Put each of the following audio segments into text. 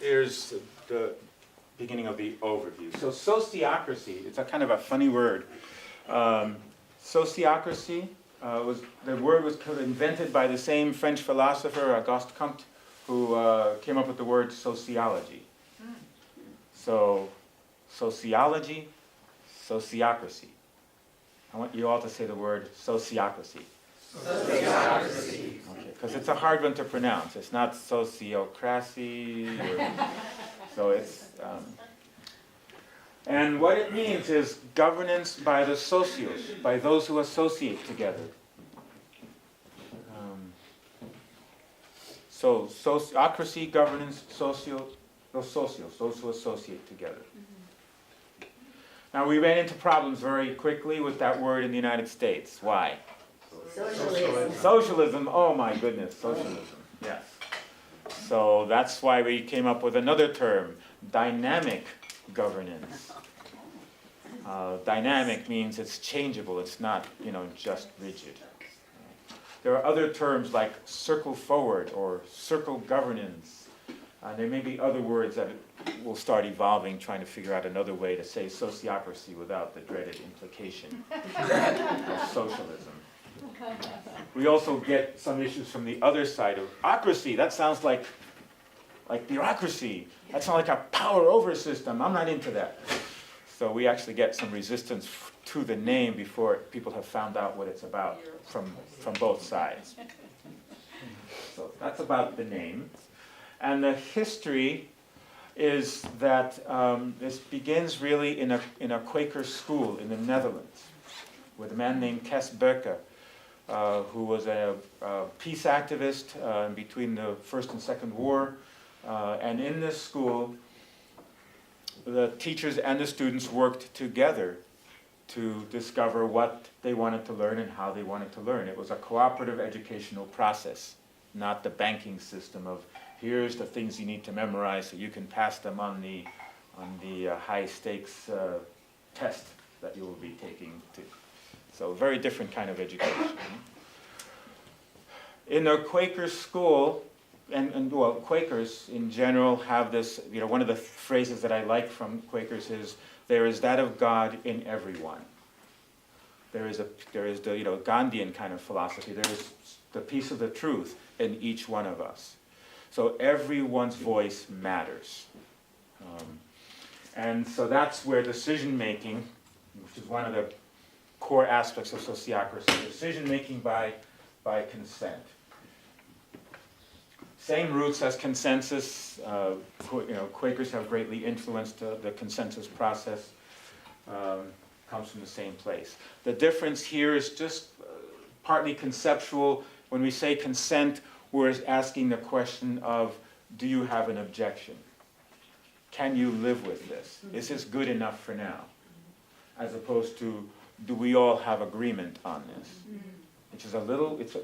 here's the beginning of the overview. So sociocracy, it's a kind of a funny word. Sociocracy, the word was invented by the same French philosopher, Auguste Comte, who came up with the word sociology. So, sociology, sociocracy. I want you all to say the word sociocracy. Sociocracy. Okay, because it's a hard one to pronounce. It's not sociocracy. So it's, and what it means is governance by the socios, by those who associate together. So sociocracy, governance, those socios, those who associate together. Now we ran into problems very quickly with that word in the United States. Why? Socialism. Socialism, oh my goodness, socialism, yes. So that's why we came up with another term, dynamic governance. Dynamic means it's changeable, it's not, just rigid. There are other terms like circle forward or circle governance. There may be other words that will start evolving, trying to figure out another way to say sociocracy without the dreaded implication of socialism. We also get some issues from the other side of ocracy. That sounds like bureaucracy. That sounds like a power over system. I'm not into that. So we actually get some resistance to the name before people have found out what it's about from both sides. So that's about the name. And the history is that this begins really in a Quaker school in the Netherlands with a man named Kes Beuke, who was a peace activist between the First and Second War. And in this school, the teachers and the students worked together to discover what they wanted to learn and how they wanted to learn. It was a cooperative educational process, not the banking system of here's the things you need to memorize so you can pass them on the high stakes test that you will be taking to. So a very different kind of education. In a Quaker school, and Quakers in general have this, one of the phrases that I like from Quakers is, there is that of God in everyone. There is the Gandhian kind of philosophy. There is the piece of the truth in each one of us. So everyone's voice matters. And so that's where decision making, which is one of the core aspects of sociocracy, decision making by consent. Same roots as consensus. Quakers have greatly influenced the consensus process. Comes from the same place. The difference here is just partly conceptual. When we say consent, we're asking the question of, do you have an objection? Can you live with this? Is this good enough for now? As opposed to, do we all have agreement on this? Which is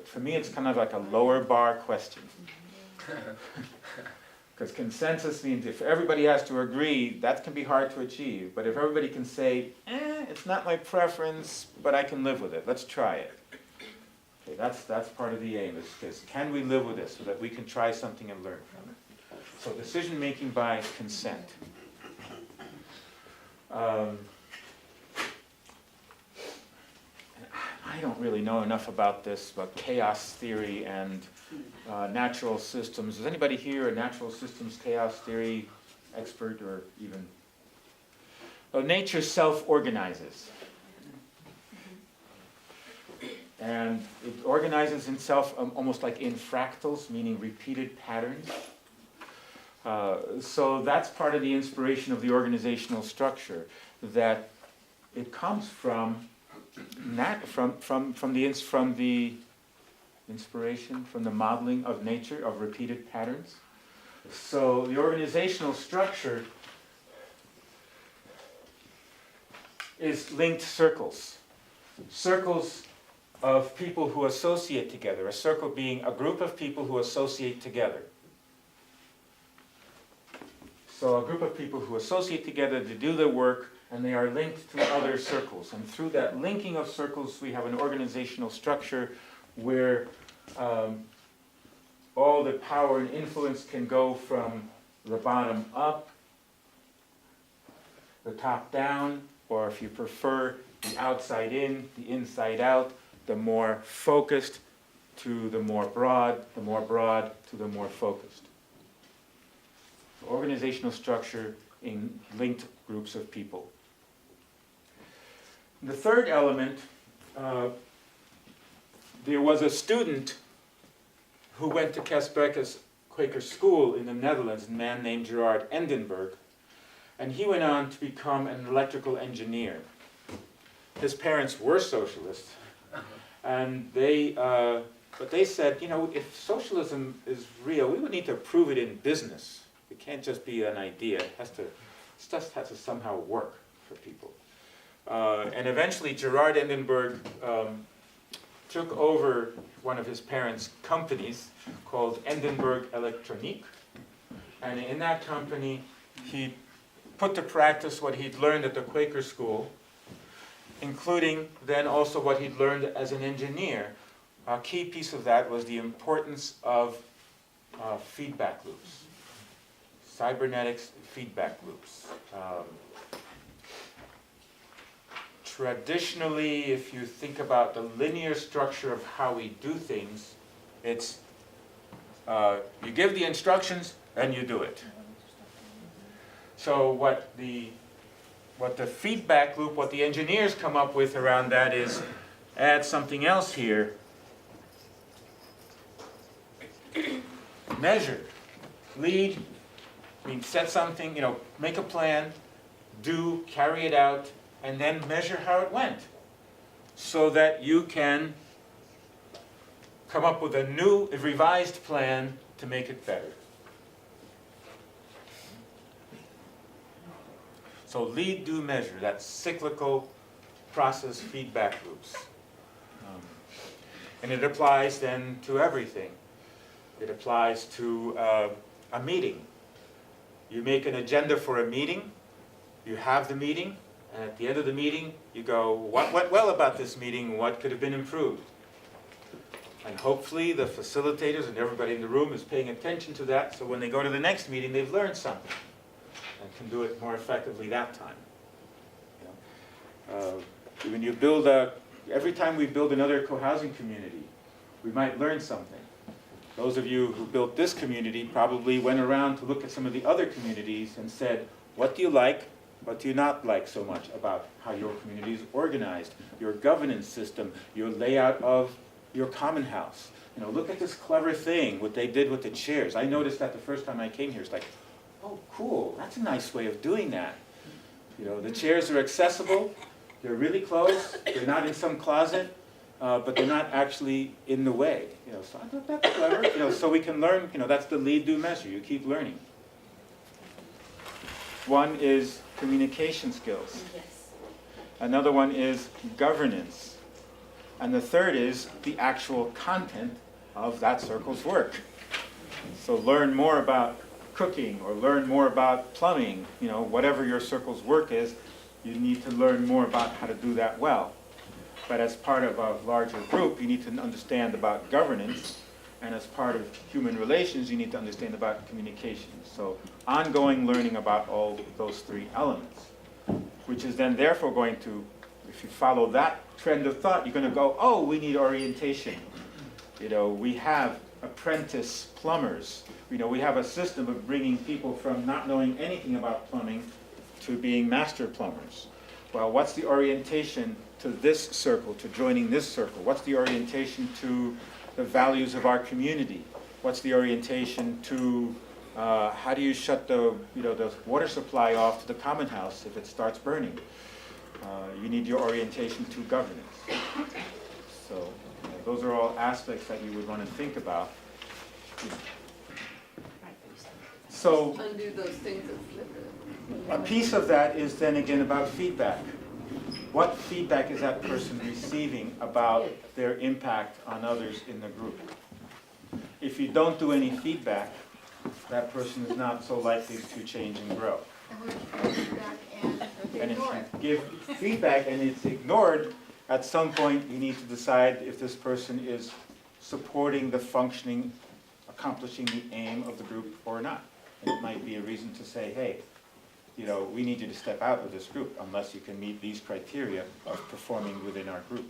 for me, it's kind of like a lower bar question. Because consensus means if everybody has to agree, that can be hard to achieve. But if everybody can say, it's not my preference, but I can live with it. Let's try it. Okay, that's part of the aim, is can we live with this so that we can try something and learn from it. So decision making by consent. I don't really know enough about this, but chaos theory and natural systems. Is anybody here a natural systems chaos theory expert or even? Well, nature self-organizes. And it organizes itself almost like in fractals, meaning repeated patterns. So that's part of the inspiration of the organizational structure, that it comes from the inspiration, from the modeling of nature, of repeated patterns. So the organizational structure is linked circles. Circles of people who associate together, a circle being a group of people who associate together. So a group of people who associate together to do their work, and they are linked to other circles. And through that linking of circles, we have an organizational structure where all the power and influence can go from the bottom up, the top down, or if you prefer, the outside in, the inside out, the more focused to the more broad to the more focused. Organizational structure in linked groups of people. The third element, there was a student who went to Kesbrekke's Quaker school in the Netherlands, a man named Gerard Endenburg, and he went on to become an electrical engineer. His parents were socialists, and but they said, you know, if socialism is real, we would need to prove it in business. It can't just be an idea. It just has to somehow work for people. And eventually, Gerard Endenburg took over one of his parents' companies called Endenburg Elektronik. And in that company, he put to practice what he'd learned at the Quaker school, including then also what he'd learned as an engineer. A key piece of that was the importance of feedback loops, cybernetics feedback loops. Traditionally, if you think about the linear structure of how we do things, it's you give the instructions and you do it. So what the feedback loop, what the engineers come up with around that is add something else here. Measure, lead, set something, make a plan, do, carry it out, and then measure how it went, so that you can come up with a revised plan to make it better. So lead, do, measure, that's cyclical process feedback loops. And it applies then to everything. It applies to a meeting. You make an agenda for a meeting, you have the meeting, and at the end of the meeting, you go, what went well about this meeting, what could have been improved? And hopefully the facilitators and everybody in the room is paying attention to that, so when they go to the next meeting, they've learned something and can do it more effectively that time. When you build every time we build another co-housing community, we might learn something. Those of you who built this community probably went around to look at some of the other communities and said, what do you like? What do you not like so much about how your community is organized, your governance system, your layout of your common house? Look at this clever thing, what they did with the chairs. I noticed that the first time I came here. It's like, oh, cool, that's a nice way of doing that. The chairs are accessible, they're really close, they're not in some closet, but they're not actually in the way. So I thought that's clever. So we can learn, that's the lead, do, measure. You keep learning. One is communication skills. Yes. Another one is governance. And the third is the actual content of that circle's work. So learn more about cooking or learn more about plumbing, whatever your circle's work is, you need to learn more about how to do that well. But as part of a larger group, you need to understand about governance, and as part of human relations, you need to understand about communication. So ongoing learning about all those three elements, which is then therefore going to, if you follow that trend of thought, you're going to go, oh, we need orientation. We have apprentice plumbers. We have a system of bringing people from not knowing anything about plumbing to being master plumbers. Well, what's the orientation to this circle, to joining this circle? What's the orientation to the values of our community? What's the orientation to how do you shut the water supply off to the common house if it starts burning? You need your orientation to governance. So those are all aspects that you would want to think about. So undo those things that flip it. a piece of that is then again about feedback. What feedback is that person receiving about their impact on others in the group? If you don't do any feedback, that person is not so likely to change and grow. And if you give feedback and it's ignored, at some point you need to decide if this person is supporting the functioning, accomplishing the aim of the group or not. And it might be a reason to say, hey, you know, we need you to step out of this group unless you can meet these criteria of performing within our group.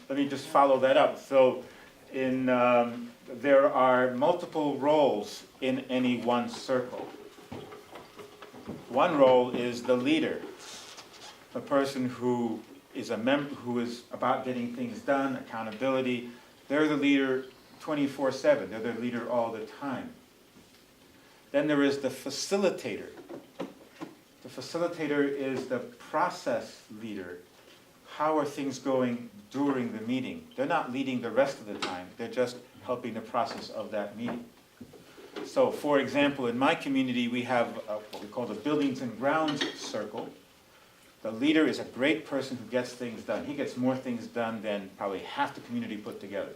Let me just follow that up. So there are multiple roles in any one circle. One role is the leader, a person who is a member, who is about getting things done, accountability. They're the leader 24/7. They're the leader all the time. Then there is the facilitator. The facilitator is the process leader. How are things going during the meeting? They're not leading the rest of the time. They're just helping the process of that meeting. So, for example, in my community, we have what we call the Buildings and Grounds Circle. The leader is a great person who gets things done. He gets more things done than probably half the community put together.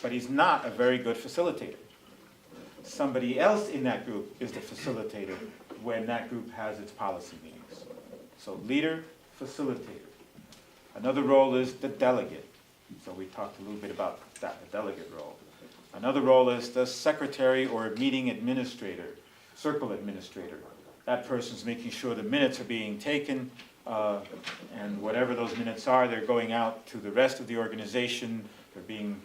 But he's not a very good facilitator. Somebody else in that group is the facilitator when that group has its policy meetings. So leader, facilitator. Another role is the delegate. So we talked a little bit about that, the delegate role. Another role is the secretary or meeting administrator, circle administrator. That person's making sure the minutes are being taken, and whatever those minutes are, they're going out to the rest of the organization. They're being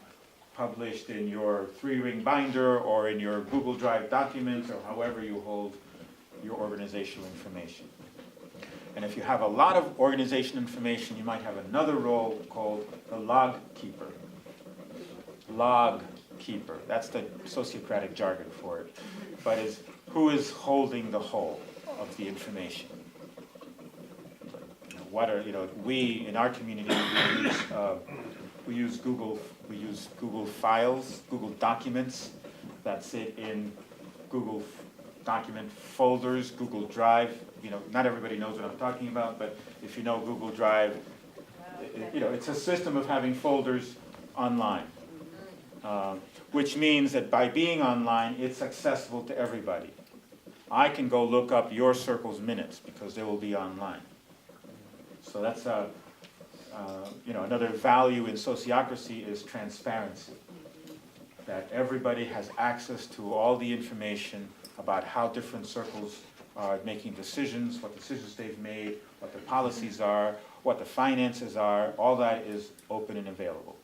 published in your 3-ring binder or in your Google Drive documents or however you hold your organizational information. And if you have a lot of organization information, you might have another role called the log keeper. Log keeper. That's the sociocratic jargon for it. But who is holding the whole of the information? We in our community we use Google Files, Google Documents that sit in Google document folders, Google Drive. Not everybody knows what I'm talking about, but if you know Google Drive, it's a system of having folders online, which means that by being online, it's accessible to everybody. I can go look up your circle's minutes because they will be online. So that's another value in sociocracy is transparency. That everybody has access to all the information about how different circles are making decisions, what decisions they've made, what the policies are, what the finances are. All that is open and available.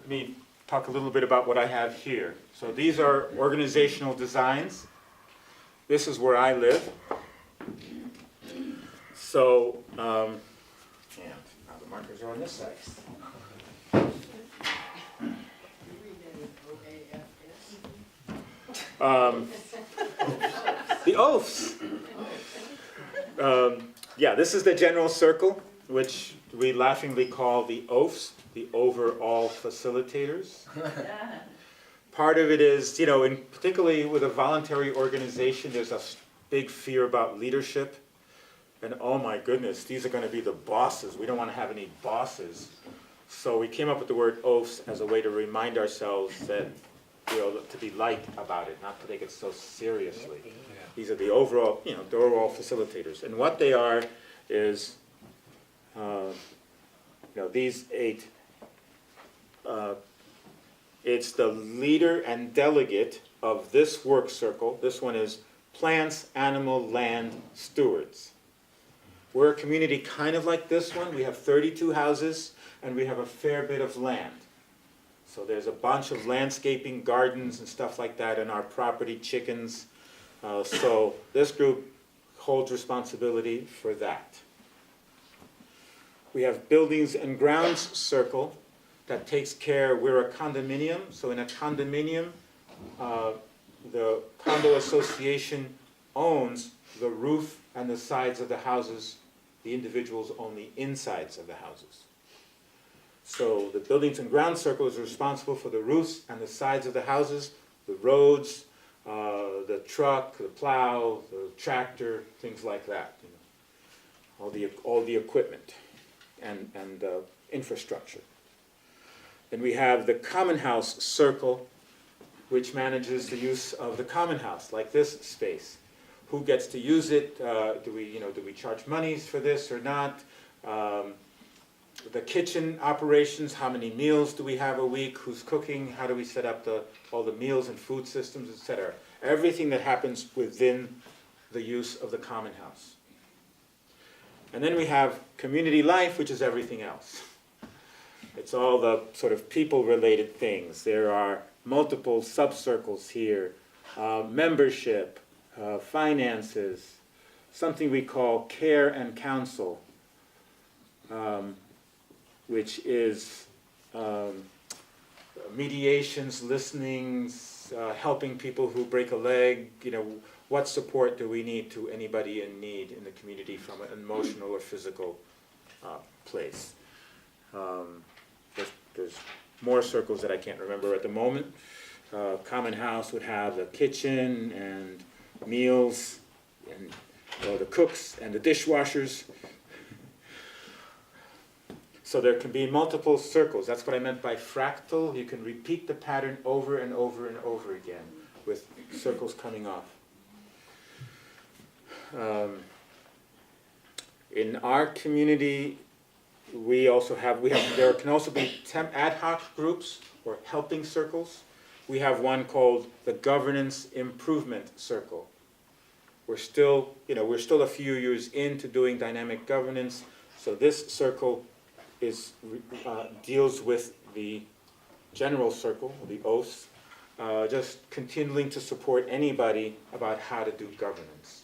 Let me talk a little bit about what I have here. So these are organizational designs. This is where I live. So, and now the markers are on this side. The oaths. This is the general circle, which we laughingly call the oaths, the overall facilitators. Part of it is, particularly with a voluntary organization, there's a big fear about leadership. And oh my goodness, these are going to be the bosses. We don't want to have any bosses. So we came up with the word oaths as a way to remind ourselves that, to be light about it, not to take it so seriously. These are the overall, the overall facilitators. And what they are is, these 8, it's the leader and delegate of this work circle. This one is plants, animal, land, stewards. We're a community kind of like this one. We have 32 houses, and we have a fair bit of land. So there's a bunch of landscaping, gardens, and stuff like that in our property, chickens. So this group holds responsibility for that. We have Buildings and Grounds Circle that takes care, we're a condominium. So in a condominium, the condo association owns the roof and the sides of the houses. The individuals own the insides of the houses. So the Buildings and Grounds Circle is responsible for the roofs and the sides of the houses, the roads, the truck, the plow, the tractor, things like that. All the equipment and infrastructure. Then we have the Common House Circle, which manages the use of the common house, like this space. Who gets to use it? Do we charge monies for this or not? the kitchen operations, how many meals do we have a week, who's cooking, how do we set up all the meals and food systems, etc. Everything that happens within the use of the common house. And then we have community life, which is everything else. It's all the sort of people-related things. There are multiple subcircles here, membership, finances, something we call care and counsel, which is mediations, listenings, helping people who break a leg, what support do we need to anybody in need in the community from an emotional or physical place. There's more circles that I can't remember at the moment. Common house would have the kitchen and meals, and the cooks and the dishwashers. So there can be multiple circles. That's what I meant by fractal. You can repeat the pattern over and over and over again with circles coming off. In our community, there can also be ad hoc groups or helping circles. We have one called the Governance Improvement Circle. We're still a few years into doing dynamic governance, so this circle deals with the general circle, the OS, just continuing to support anybody about how to do governance.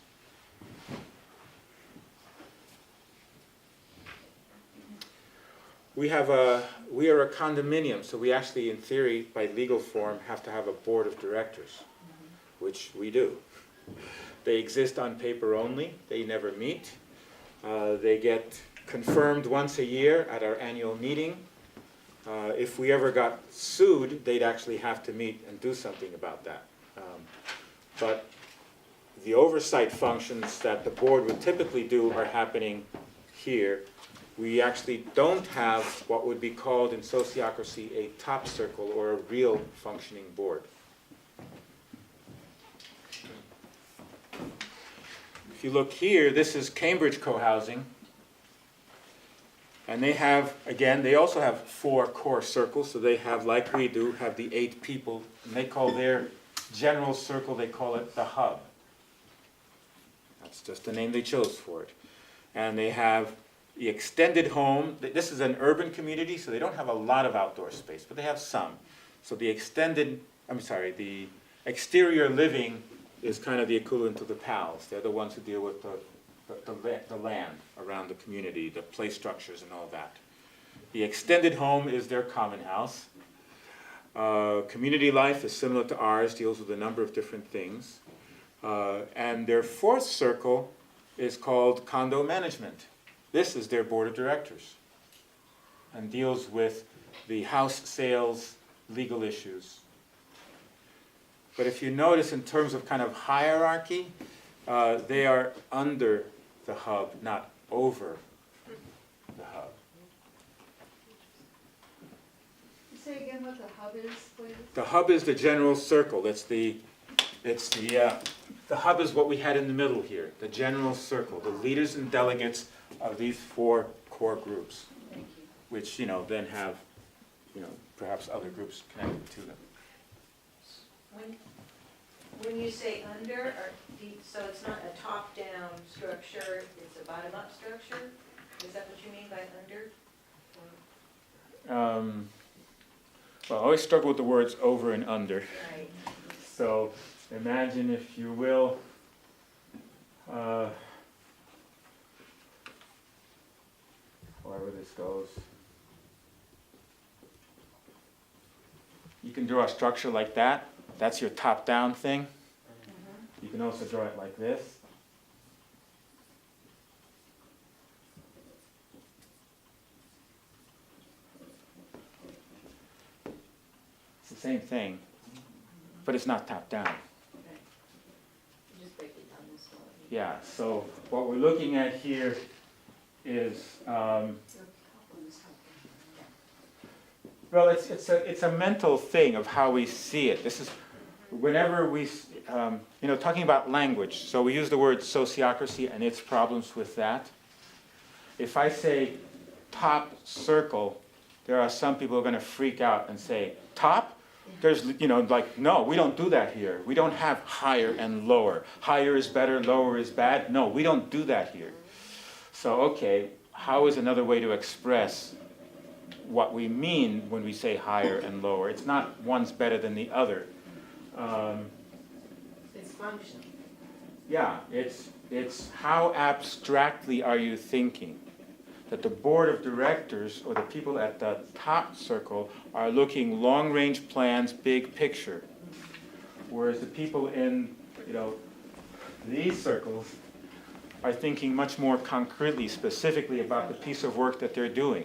We are a condominium, so we actually, in theory, by legal form, have to have a board of directors, which we do. They exist on paper only. They never meet. They get confirmed once a year at our annual meeting. If we ever got sued, they'd actually have to meet and do something about that. But the oversight functions that the board would typically do are happening here. We actually don't have what would be called in sociocracy a top circle or a real functioning board. If you look here, this is Cambridge Co-Housing. And they also have 4 core circles, so they have, like we do, have the 8 people, and they call their general circle, they call it the hub. That's just the name they chose for it. And they have the extended home. This is an urban community, so they don't have a lot of outdoor space, but they have some. So the exterior living is kind of the equivalent to the PALs. They're the ones who deal with the land around the community, the play structures and all that. The extended home is their common house. Community life is similar to ours, deals with a number of different things. And their 4th circle is called condo management. This is their board of directors and deals with the house sales, legal issues. But if you notice in terms of kind of hierarchy, they are under the hub, not over the hub. Say again what the hub is, please? The hub is the general circle. The hub is what we had in the middle here, the general circle, the leaders and delegates of these 4 core groups, which then have perhaps other groups connected to them. When you say under, so it's not a top-down structure, it's a bottom-up structure? Is that what you mean by under? Well, I always struggle with the words over and under. Right. So imagine, if you will, however this goes. You can draw a structure like that. That's your top-down thing. You can also draw it like this. It's the same thing, but it's not top-down. Just break it down this way. Yeah, so what we're looking at here is, well, it's a mental thing of how we see it. This is, whenever we, talking about language, so we use the word sociocracy and its problems with that. If I say top circle, there are some people who are going to freak out and say, top? There's, like, no, we don't do that here. We don't have higher and lower. Higher is better, lower is bad. No, we don't do that here. So, okay, how is another way to express what we mean when we say higher and lower? It's not one's better than the other. It's functional. Yeah, it's how abstractly are you thinking? That the board of directors or the people at the top circle are looking long-range plans, big picture. Whereas the people in, these circles are thinking much more concretely, specifically about the piece of work that they're doing.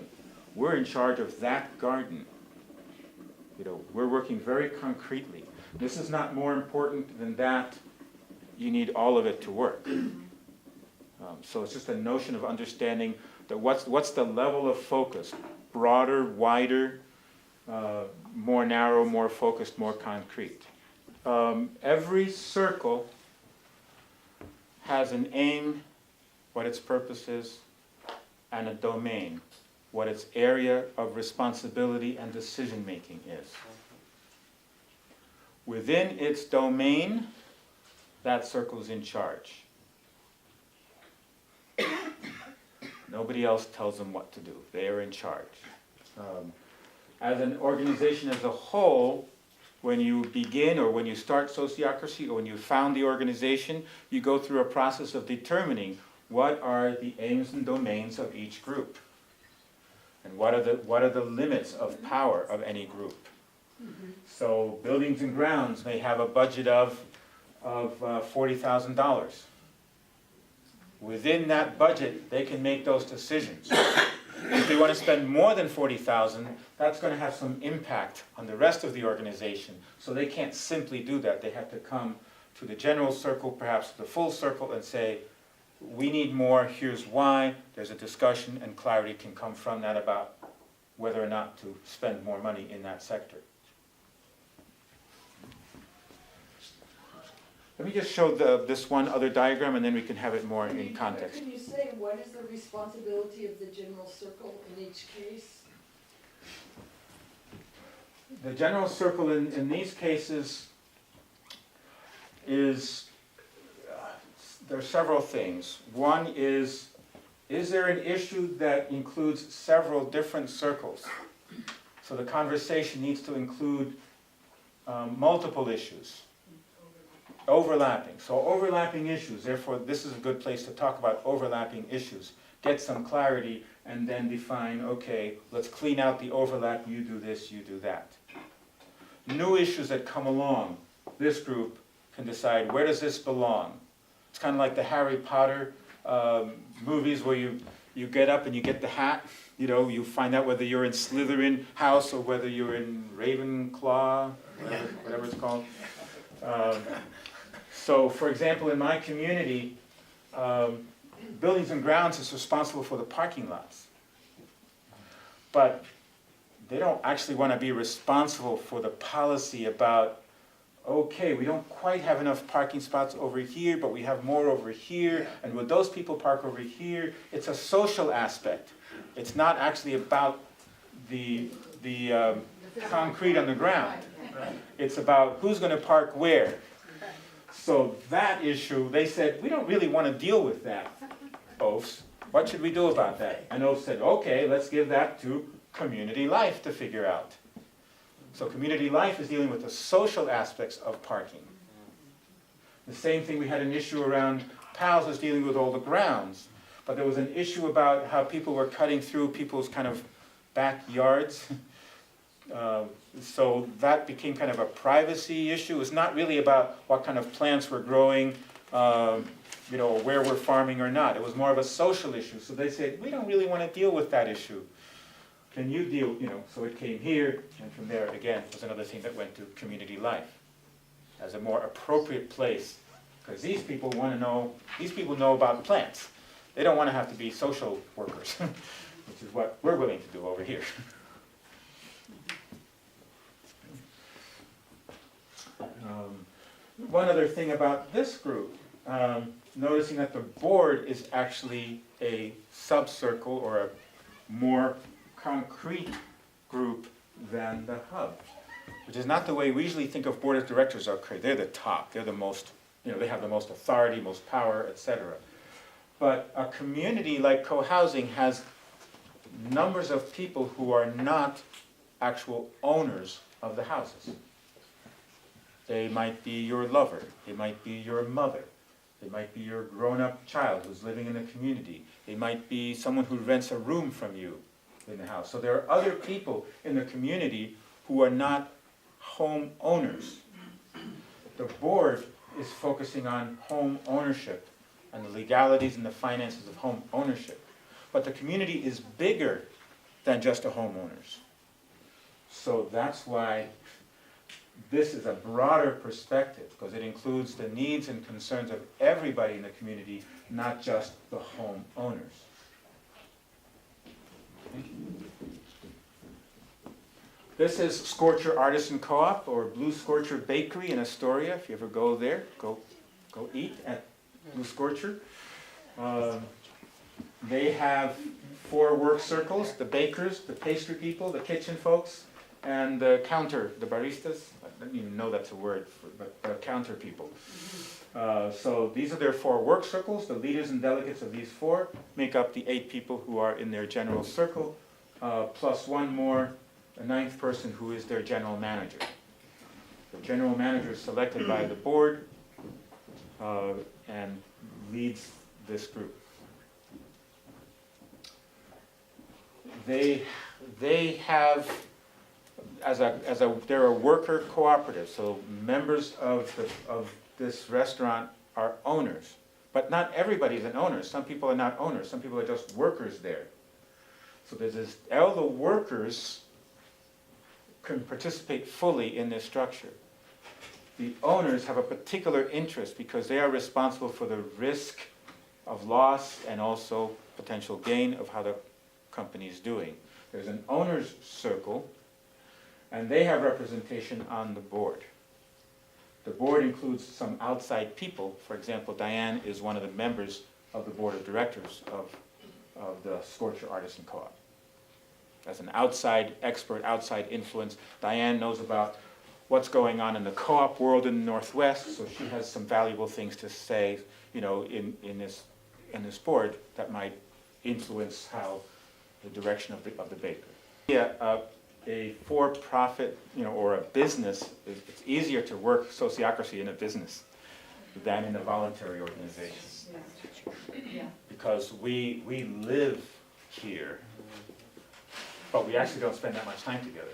We're in charge of that garden. We're working very concretely. This is not more important than that. You need all of it to work. So it's just a notion of understanding that what's the level of focus? Broader, wider, more narrow, more focused, more concrete. Every circle has an aim, what its purpose is, and a domain, what its area of responsibility and decision-making is. Within its domain, that circle is in charge. Nobody else tells them what to do. They are in charge. As an organization as a whole, when you begin or when you start sociocracy or when you found the organization, you go through a process of determining what are the aims and domains of each group. And what are the limits of power of any group. So buildings and grounds may have a budget of $40,000. Within that budget, they can make those decisions. If they want to spend more than $40,000, that's going to have some impact on the rest of the organization. So they can't simply do that. They have to come to the general circle, perhaps the full circle, and say, we need more, here's why. There's a discussion, and clarity can come from that about whether or not to spend more money in that sector. Let me just show this one other diagram, and then we can have it more in context. Can you say what is the responsibility of the general circle in each case? The general circle in these cases is, there are several things. One is there an issue that includes several different circles? So the conversation needs to include multiple issues. Overlapping. So overlapping issues, therefore this is a good place to talk about overlapping issues. Get some clarity and then define, okay, let's clean out the overlap, you do this, you do that. New issues that come along, this group can decide where does this belong. It's kind of like the Harry Potter movies where you get up and you get the hat, you find out whether you're in Slytherin house or whether you're in Ravenclaw, whatever it's called. So, for example, in my community, Buildings and Grounds is responsible for the parking lots. But they don't actually want to be responsible for the policy about, okay, we don't quite have enough parking spots over here, but we have more over here, and would those people park over here? It's a social aspect. It's not actually about the concrete on the ground. It's about who's going to park where. So that issue, they said, we don't really want to deal with that, OAFs. What should we do about that? And OAFs said, okay, let's give that to community life to figure out. So community life is dealing with the social aspects of parking. The same thing, we had an issue around PALS was dealing with all the grounds. But there was an issue about how people were cutting through people's kind of backyards. So that became kind of a privacy issue. It's not really about what kind of plants we're growing, where we're farming or not. It was more of a social issue. So they said, we don't really want to deal with that issue. Can you deal, so it came here, and from there, again, was another thing that went to community life as a more appropriate place. Because these people know about plants. They don't want to have to be social workers, which is what we're willing to do over here. One other thing about this group, noticing that the board is actually a sub-circle or a more concrete group than the hub, which is not the way we usually think of board of directors. Okay, they're the top, they're the most, they have the most authority, most power, etc. But a community like co-housing has numbers of people who are not actual owners of the houses. They might be your lover, they might be your mother, they might be your grown-up child who's living in the community, they might be someone who rents a room from you in the house. So there are other people in the community who are not home owners. The board is focusing on home ownership and the legalities and the finances of home ownership. But the community is bigger than just the homeowners. So that's why this is a broader perspective, because it includes the needs and concerns of everybody in the community, not just the homeowners. This is Scorcher Artisan Co-op, or Blue Scorcher Bakery in Astoria. If you ever go there, go eat at Blue Scorcher. They have 4 work circles: the bakers, the pastry people, the kitchen folks, and the the baristas. I don't even know that's a word, but the counter people. So these are their 4 work circles. The leaders and delegates of these 4 make up the 8 people who are in their general circle, plus 1 more, a 9th person who is their general manager. The general manager is selected by the board and leads this group. They have, they're a worker cooperative, so members of this restaurant are owners. But not everybody's an owner. Some people are not owners. Some people are just workers there. So there's this, all the workers can participate fully in this structure. The owners have a particular interest because they are responsible for the risk of loss and also potential gain of how the company is doing. There's an owner's circle, and they have representation on the board. The board includes some outside people. For example, Diane is one of the members of the board of directors of the Scorcher Artisan Co-op. As an outside expert, outside influence, Diane knows about what's going on in the co-op world in the Northwest, so she has some valuable things to say, in this board that might influence how the direction of the baker. Yeah, a for-profit, or a business, it's easier to work sociocracy in a business than in a voluntary organization. Yeah. Because we live here, but we actually don't spend that much time together.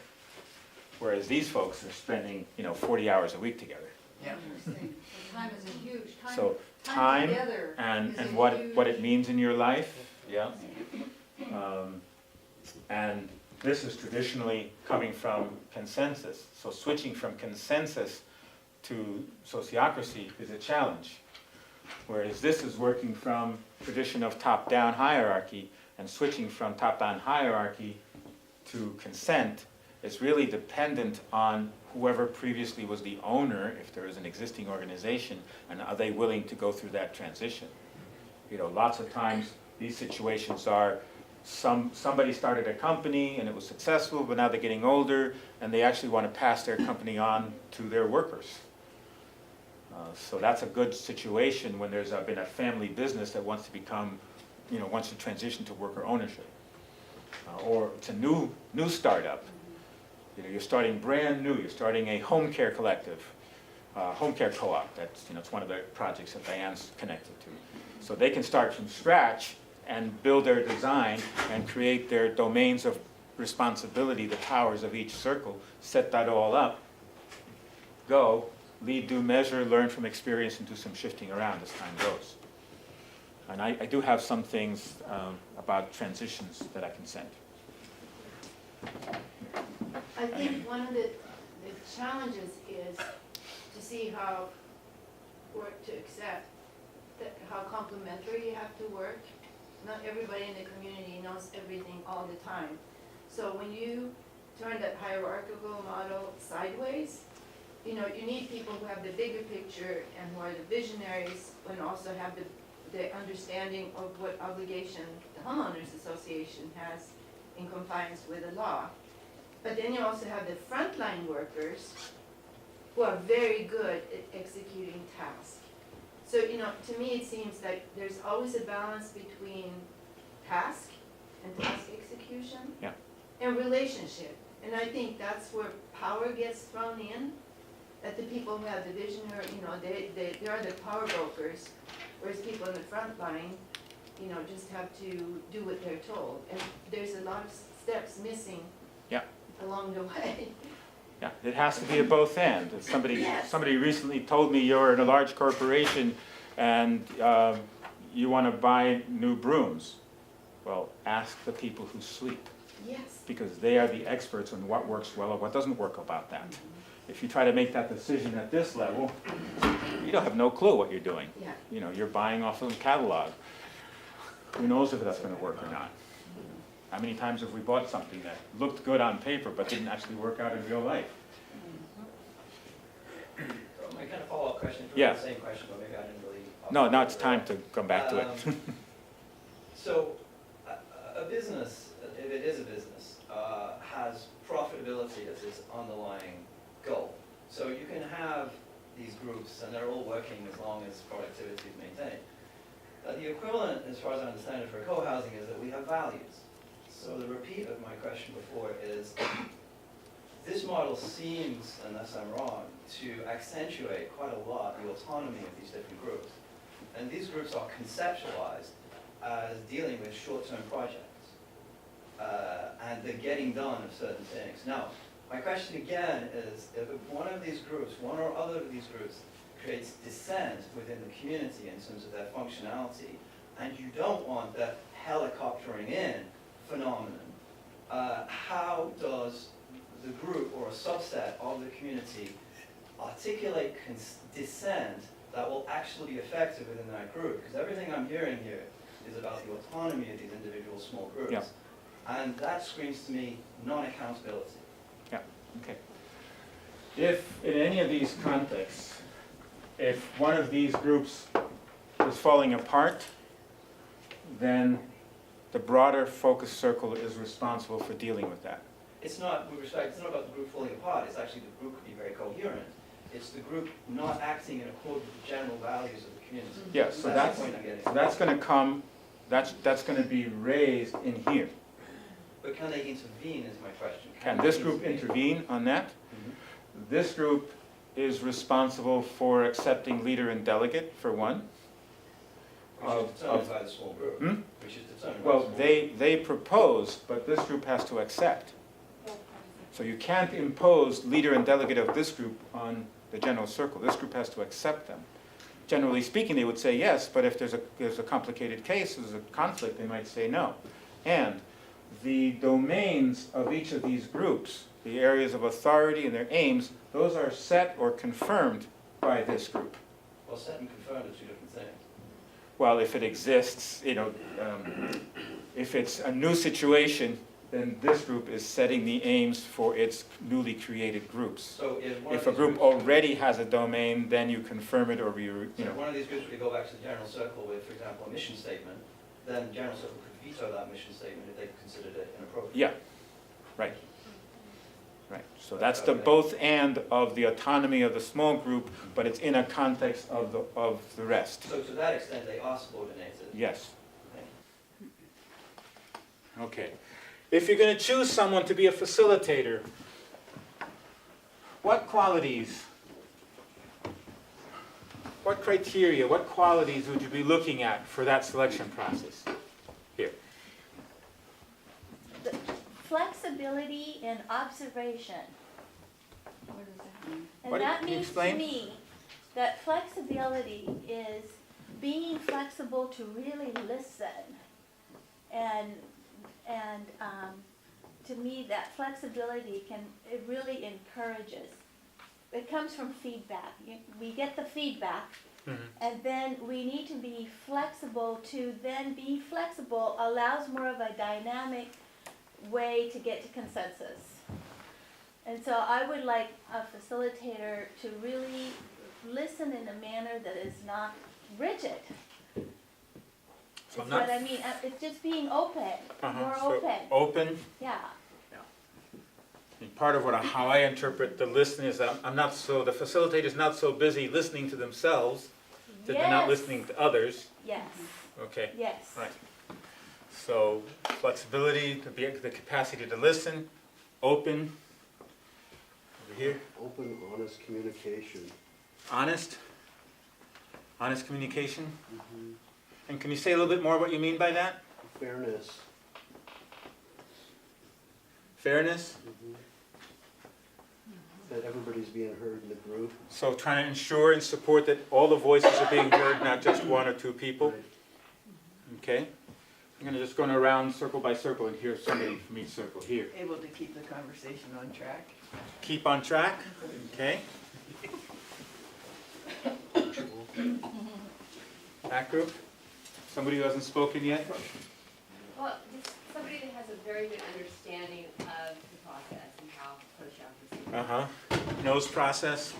Whereas these folks are spending, 40 hours a week together. Yeah. Time is a huge, So time together and is a what huge- it means in your life, yeah. And this is traditionally coming from consensus. So switching from consensus to sociocracy is a challenge. Whereas this is working from tradition of top-down hierarchy, and switching from top-down hierarchy to consent is really dependent on whoever previously was the owner, if there is an existing organization, and are they willing to go through that transition. Lots of times these situations are somebody started a company and it was successful, but now they're getting older and they actually want to pass their company on to their workers. So that's a good situation when there's been a family business that wants to become, wants to transition to worker ownership. Or it's a new startup. You're starting brand new. You're starting a home care collective, home care co-op. That's, it's one of the projects that Diane's connected to. So they can start from scratch and build their design and create their domains of responsibility, the powers of each circle, set that all up, go, lead, do, measure, learn from experience, and do some shifting around as time goes. And I do have some things about transitions that I can send. I think one of the challenges is to see how work to accept how complementary you have to work. Not everybody in the community knows everything all the time. So when you turn that hierarchical model sideways, you need people who have the bigger picture and who are the visionaries and also have the understanding of what obligation the homeowners association has in compliance with the law. But then you also have the frontline workers who are very good at executing tasks. So, to me, it seems like there's always a balance between task and task execution. Yeah. And relationship. And I think that's where power gets thrown in, that the people who have the vision are, they are the power brokers, whereas people in the front line, just have to do what they're told. And there's a lot of steps missing. Yeah. Along the way. Yeah, it has to be a both and. Yes. Somebody recently told me you're in a large corporation and you want to buy new brooms. Well, ask the people who sweep, Yes. because they are the experts on what works well or what doesn't work about that. If you try to make that decision at this level, you don't have no clue what you're doing. Yeah. You're buying off of a catalog. Who knows if that's going to work or not? How many times have we bought something that looked good on paper but didn't actually work out in real life? So my kind of follow-up question, Yeah. the same question, but maybe I didn't really. No, now it's time to come back to it. So a business, if it is a business, has profitability as its underlying goal. So you can have these groups and they're all working as long as productivity is maintained. The equivalent, as far as I understand it, for co-housing is that we have values. So the repeat of my question before is, this model seems, unless I'm wrong, to accentuate quite a lot the autonomy of these different groups. And these groups are conceptualized as dealing with short-term projects and the getting done of certain things. Now, my question again is, if one of these groups, one or other of these groups, creates dissent within the community in terms of their functionality, and you don't want that helicoptering in phenomenon, how does the group or a subset of the community articulate dissent that will actually be effective within that group? Because everything I'm hearing here is about the autonomy of these individual small groups. Yeah. And that screams to me non-accountability. Yeah, okay. If in any of these contexts, if one of these groups is falling apart, then the broader focus circle is responsible for dealing with that. It's not, with respect, it's not about the group falling apart, it's actually the group could be very coherent. It's the group not acting in accord with the general values of the community. Yeah, so That's the point I'm getting. so that's going to come, that's going to be raised in here. But can they intervene is my question. Can this group intervene on that? Mhm. This group is responsible for accepting leader and delegate, for one. Which is determined by the small group. Hmm? Which is determined by the Well, small group. they propose, but this group has to accept. So you can't impose leader and delegate of this group on the general circle. This group has to accept them. Generally speaking, they would say yes, but if there's a complicated case, there's a conflict, they might say no. And the domains of each of these groups, the areas of authority and their aims, those are set or confirmed by this group. Well, set and confirmed are two different things. Well, if it exists, if it's a new situation, then this group is setting the aims for its newly created groups. So if one If of a these group groups- already has a domain, then you confirm it or So if one of these groups were to go back to the general circle with, for example, a mission statement, then the general circle could veto that mission statement if they considered it inappropriate. Yeah, right. Right, so that's the both and of the autonomy of the small group, but it's in a context of the rest. So to that extent, they are subordinated. Yes. Okay. If you're going to choose someone to be a facilitator, what qualities, what criteria, what qualities would you be looking at for that selection process? Here. The flexibility and observation. What does that mean? And What- that can you means to explain? me that flexibility is being flexible to really listen. And to me, that flexibility it really encourages. It comes from feedback. We get the feedback, and then we need to be flexible to then be flexible allows more of a dynamic way to get to consensus. And so I would like a facilitator to really listen in a manner that is not rigid. So That's not- what I mean, it's just being open, more So open, open. yeah. And part of how I interpret the listening is that the facilitator's not so busy listening to themselves that they're not Yes. listening to others. Yes, Okay, yes. right. So flexibility, the capacity to listen, open. Over here, Open, honest communication. honest communication. And can you say a little bit more what you mean by that? Fairness. Fairness. That everybody's being heard in the group. So trying to ensure and support that all the voices are being heard, not just one or two people. Right. Okay? I'm gonna just go around circle by circle and hear somebody from each circle here. Able to keep the conversation on track. Keep on track, okay? Back group? Somebody who hasn't spoken yet? Well, just somebody that has a very good understanding of the process and how sociocracy. Knows process.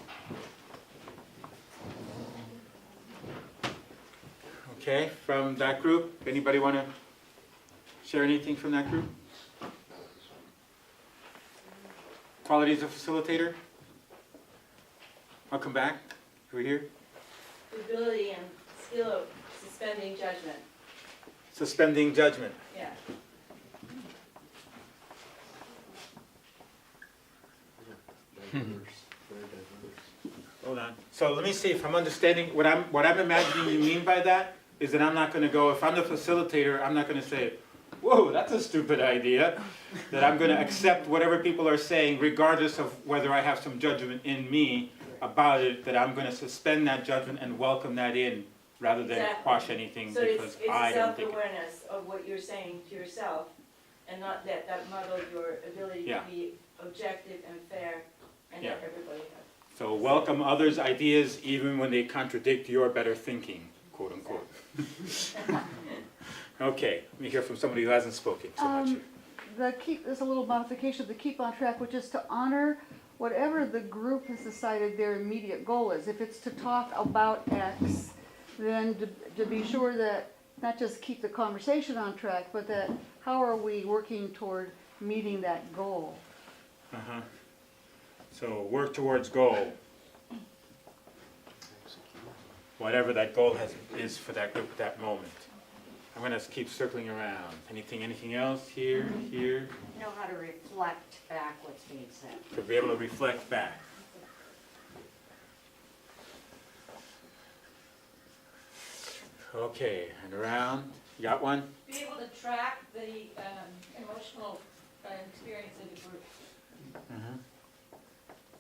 Okay, from that group, anybody want to share anything from that group? Qualities of facilitator? I'll come back. Over here. The ability and skill of suspending judgment, Suspending judgment. yeah. Diverse, very diverse. Hold on. So let me see if I'm understanding, what I'm imagining you mean by that is that I'm not gonna go, if I'm the facilitator, I'm not gonna say, whoa, that's a stupid idea. That I'm gonna accept whatever people are saying regardless of whether I have some judgment in me about it, that I'm gonna suspend that judgment and welcome that in rather than Exactly. quash anything So because it's I a don't think it. self-awareness of what you're saying to yourself, and not let that muddle your ability to Yeah. be objective and fair, and let everybody have. So welcome others' ideas even when they contradict your better thinking, quote unquote. Okay, let me hear from somebody who hasn't spoken so much here. There's a little modification of the keep on track, which is to honor whatever the group has decided their immediate goal is. If it's to talk about X, then to be sure that not just keep the conversation on track, but that how are we working toward meeting that goal? So work towards goal. Whatever that goal is for that group at that moment. I'm gonna keep circling around. Anything else here? Know how to reflect back what's being said. To be able to reflect back. Okay, and around. You got one? Be able to track the emotional experience of the group.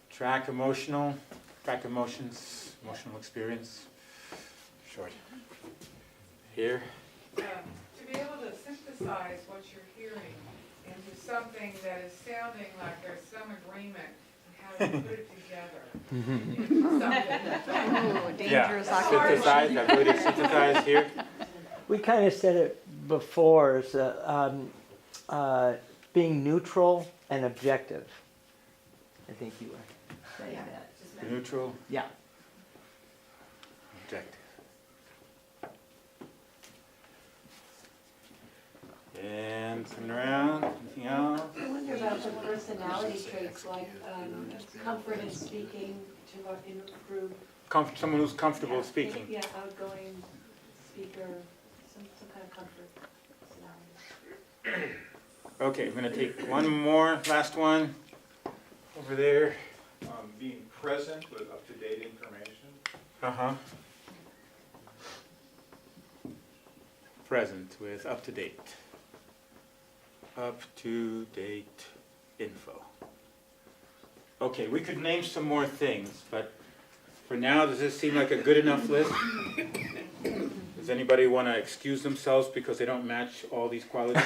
Track emotions, emotional experience. Short. Here. To be able to synthesize what you're hearing into something that is sounding like there's some agreement and how to put it together. Dangerous synthesize, the ability to synthesize here. We kind of said it before, so, being neutral and objective. I think you were saying that. Neutral, Yeah. objective. And coming around, anything else? I wonder about the personality traits like comfort in speaking to in a group. Someone who's comfortable speaking. Yeah, outgoing speaker, some kind of comfort personality. Okay, I'm gonna take one more, last one, over there. Being present with up-to-date information. Present with up-to-date info. Okay, we could name some more things, but for now, does this seem like a good enough list? Does anybody want to excuse themselves because they don't match all these qualities?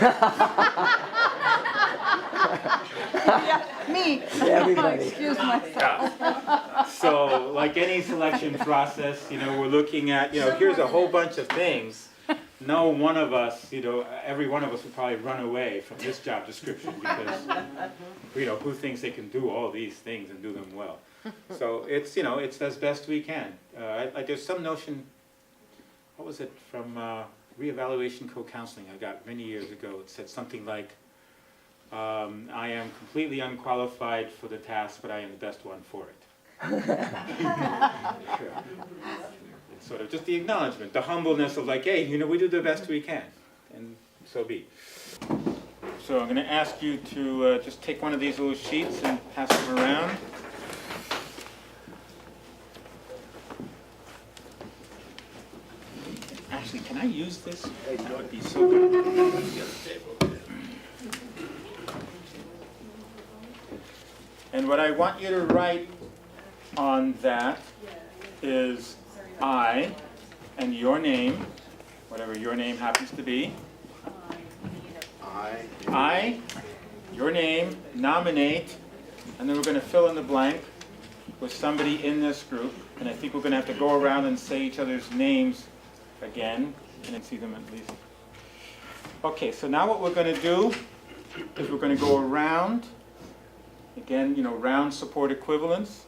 Me. Everybody. Excuse myself. Yeah. So, like any selection process, we're looking at, here's a whole bunch of things. No one of us, every one of us would probably run away from this job description because, who thinks they can do all these things and do them well? So it's as best we can. There's some notion, what was it from reevaluation co-counseling I got many years ago. It said something like, I am completely unqualified for the task, but I am the best one for it. Sure. It's sort of just the acknowledgement, the humbleness of like, hey, we do the best we can, and so be. So I'm going to ask you to just take one of these little sheets and pass them around. Actually, can I use this? That would be so good. And what I want you to write on that is I and your name, whatever your name happens to be. I, your name, nominate, and then we're going to fill in the blank with somebody in this group. And I think we're going to have to go around and say each other's names again, and then see them at least. Okay, so now what we're going to do is we're going to go around. Again, round support equivalence.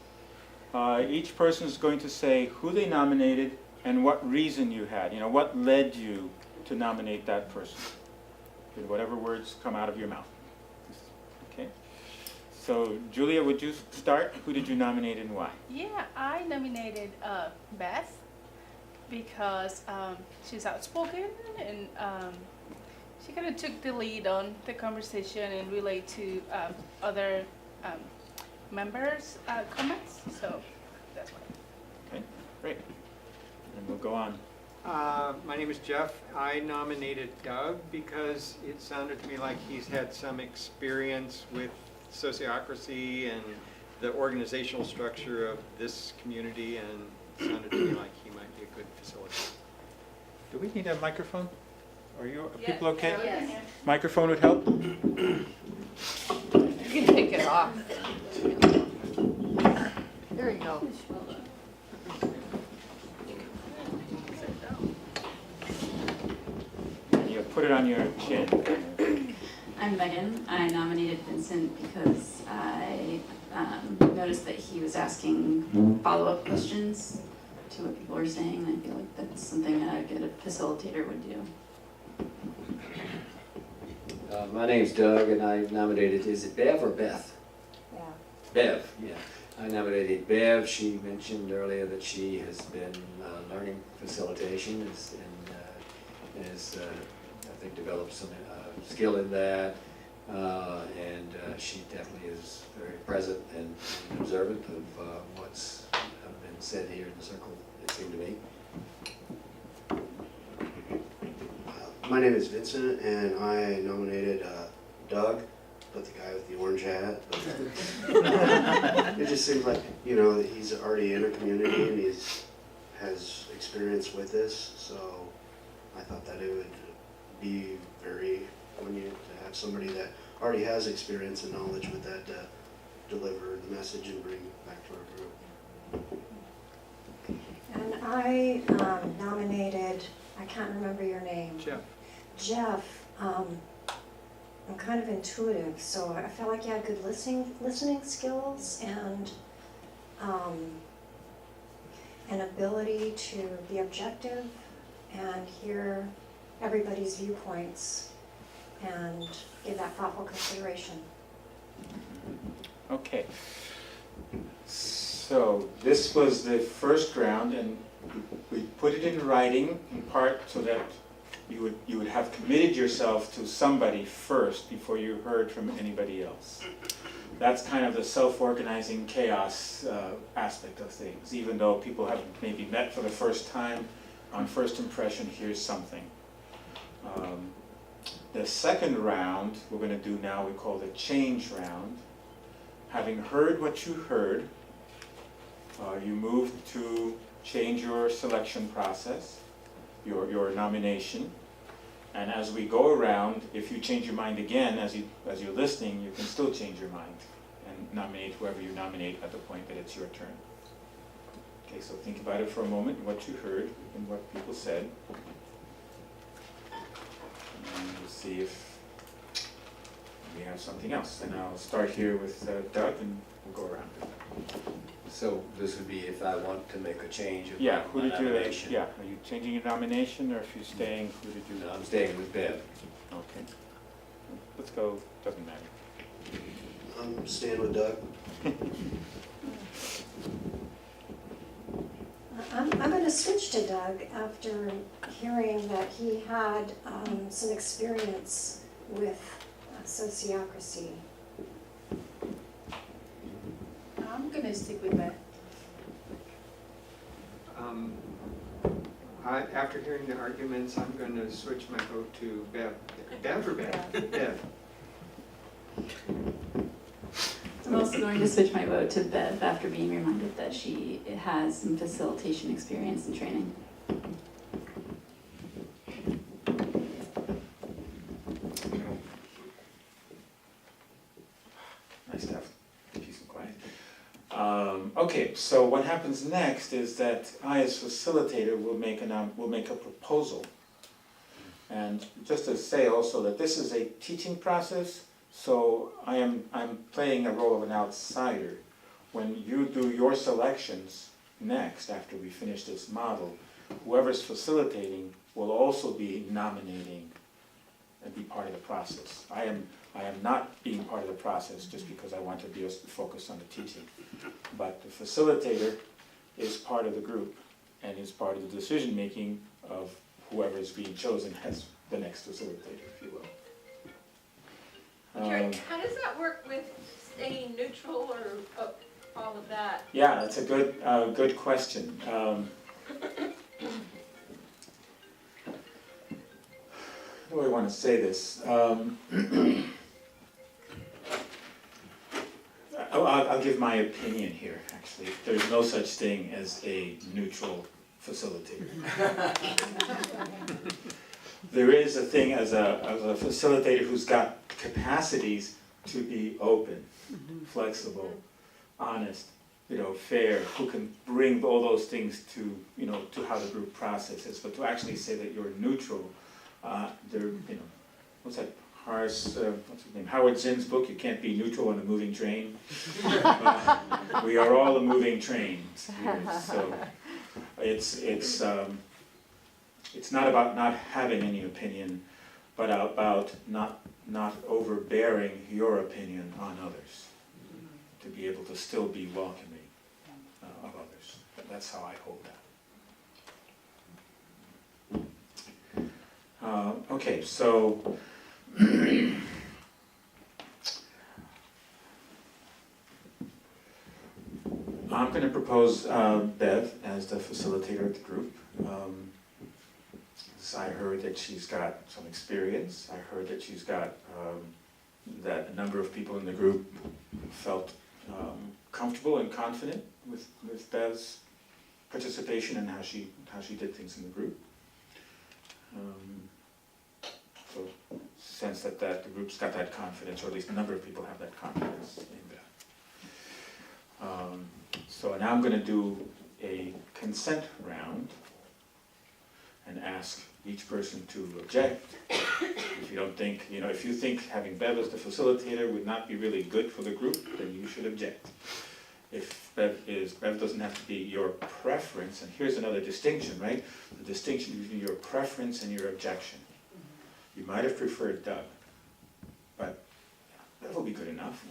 Each person is going to say who they nominated and what reason you had. What led you to nominate that person. Whatever words come out of your mouth. Okay. So, Julia, would you start? Who did you nominate and why? Yeah, I nominated Beth because she's outspoken and she kind of took the lead on the conversation and relate to other members' comments. So that's why. Okay, great. And we'll go on. My name is Jeff. I nominated Doug because it sounded to me like he's had some experience with sociocracy and the organizational structure of this community, and it sounded to me like he might be a good facilitator. Do we need a microphone? Are Yes. people okay? Yes. Microphone would help? You can take it off. There you go. You put it on your chin. I'm Megan. I nominated Vincent because I noticed that he was asking follow-up questions to what people were saying, and I feel like that's something a good facilitator would do. My name's Doug, and I nominated, is it Bev or Beth? Yeah. Bev, yeah. I nominated Bev. She mentioned earlier that she has been learning facilitation and has, I think, developed some skill in that. And she definitely is very present and observant of what's been said here in the circle, it seemed to me. My name is Vincent, and I nominated Doug, but the guy with the orange hat. But it just seems like, that he's already in a community and has experience with this, so I thought that it would be very poignant to have somebody that already has experience and knowledge with that to deliver the message and bring back to our group. And I nominated, I can't remember your name. Jeff. I'm kind of intuitive, so I felt like you had good listening skills and an ability to be objective and hear everybody's viewpoints and give that thoughtful consideration. Okay. So this was the first round, and we put it in writing in part so that you would have committed yourself to somebody first before you heard from anybody else. That's kind of the self-organizing chaos aspect of things. Even though people haven't maybe met for the first time, on first impression, here's something. The second round we're going to do now, we call the change round. Having heard what you heard, you move to change your selection process, your nomination. And as we go around, if you change your mind again as you're listening, you can still change your mind and nominate whoever you nominate at the point that it's your turn. Okay, so think about it for a moment, what you heard and what people said. And we'll see if we have have something else. And I'll start here with Doug, and we'll go around. So this would be if I want to make a change of Yeah, who my did you, nomination. yeah, are you changing your nomination, or if you're staying, who did you? No, I'm staying with Bev. Okay. Let's go, doesn't matter. I'm staying with Doug. I'm going to switch to Doug after hearing that he had some experience with sociocracy. I'm gonna stick with that. After hearing the arguments, I'm going to switch my vote to Bev. Bev or Bev? Bev. I'm also going to switch my vote to Bev after being reminded that she has some facilitation experience and training. Nice to have peace and quiet. Okay, so what happens next is that I, as facilitator, will make a proposal. And just to say also that this is a teaching process, so I'm playing a role of an outsider. When you do your selections next, after we finish this model, whoever's facilitating will also be nominating and be part of the process. I am not being part of the process just because I want to be focused on the teaching. But the facilitator is part of the group and is part of the decision-making of whoever is being chosen as the next facilitator, if you will. Jerry, how does that work with staying neutral or all of that? Yeah, that's a good question. How do I want to say this? I'll give my opinion here, actually. There's no such thing as a neutral facilitator. There is a thing as a facilitator who's got capacities to be open, flexible, honest, fair, who can bring all those things to, to how the group processes. But to actually say that you're neutral, what's that? What's his name? Howard Zinn's book, You Can't Be Neutral on a Moving Train. We are all a moving train here, so it's not about not having any opinion, but about not overbearing your opinion on others, to be able to still be welcoming of others. That's how I hold that. Okay, so I'm going to propose Bev as the facilitator of the group. I heard that she's got some experience. I heard that she's got that a number of people in the group felt comfortable and confident with Bev's participation and how she did things in the group. So sense that the group's got that confidence, or at least a number of people have that confidence in Bev. So now I'm going to do a consent round and ask each person to object. If you don't think, if you think having Bev as the facilitator would not be really good for the group, then you should object. If Bev doesn't have to be your preference, and here's another distinction, right? The distinction between your preference and your objection. You might have preferred Doug, but Bev will be good enough.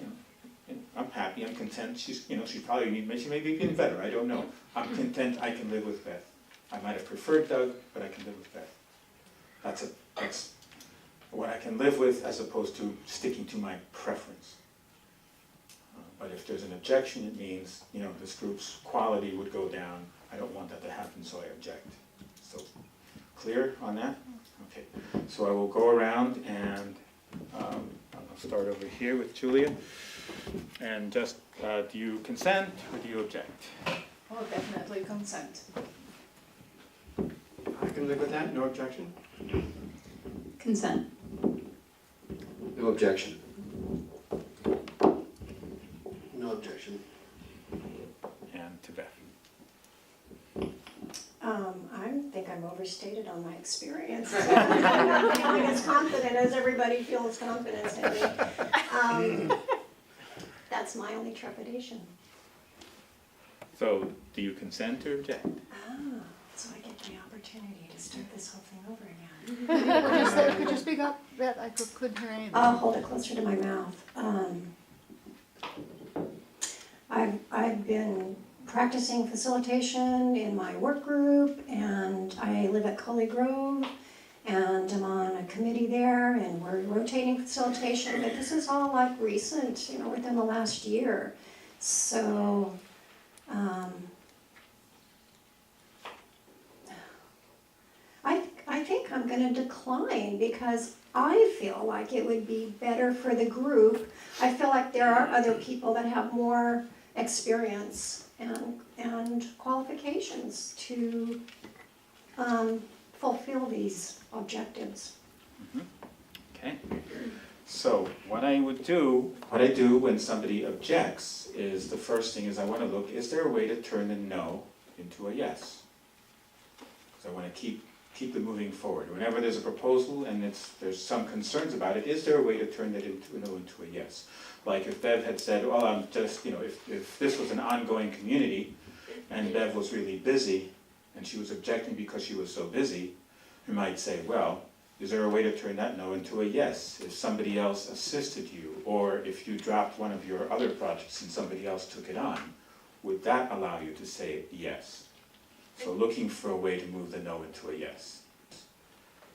I'm happy, I'm content. She may be even better, I don't know. I'm content, I can live with Bev. I might have preferred Doug, but I can live with Bev. That's what I can live with, as opposed to sticking to my preference. But if there's an objection, it means, this group's quality would go down. I don't want that to happen, so I object. So, clear on that? Okay, so I will go around and I'll start over here with Julia. And just, do you consent or do you object? Oh, definitely consent. I can live with that, no objection. Consent. No objection. No objection. And to Beth. I think I'm overstated on my experience. I'm not feeling as confident as everybody feels confident in me. That's my only trepidation. So, do you consent or object? Ah, so I get the opportunity to start this whole thing over again. Could you speak up? That I couldn't hear anything. I'll hold it closer to my mouth. I've been practicing facilitation in my work group, and I live at Cully Grove, and I'm on a committee there, and we're rotating facilitation, but this is all like recent, you know, within the last year. So, I think I'm gonna decline because I feel like it would be better for the group. I feel like there are other people that have more experience and qualifications to fulfill these objectives. Okay. So what I do when somebody objects is the first thing is I want to look, is there a way to turn the no into a yes? Because I want to keep them moving forward. Whenever there's a proposal and there's some concerns about it, is there a way to turn that into a no into a yes? Like if Bev had said, well, I'm just, if this was an ongoing community and Bev was really busy and she was objecting because she was so busy, you might say, well, is there a way to turn that no into a yes? If somebody else assisted you, or if you dropped one of your other projects and somebody else took it on, would that allow you to say yes? So looking for a way to move the no into a yes.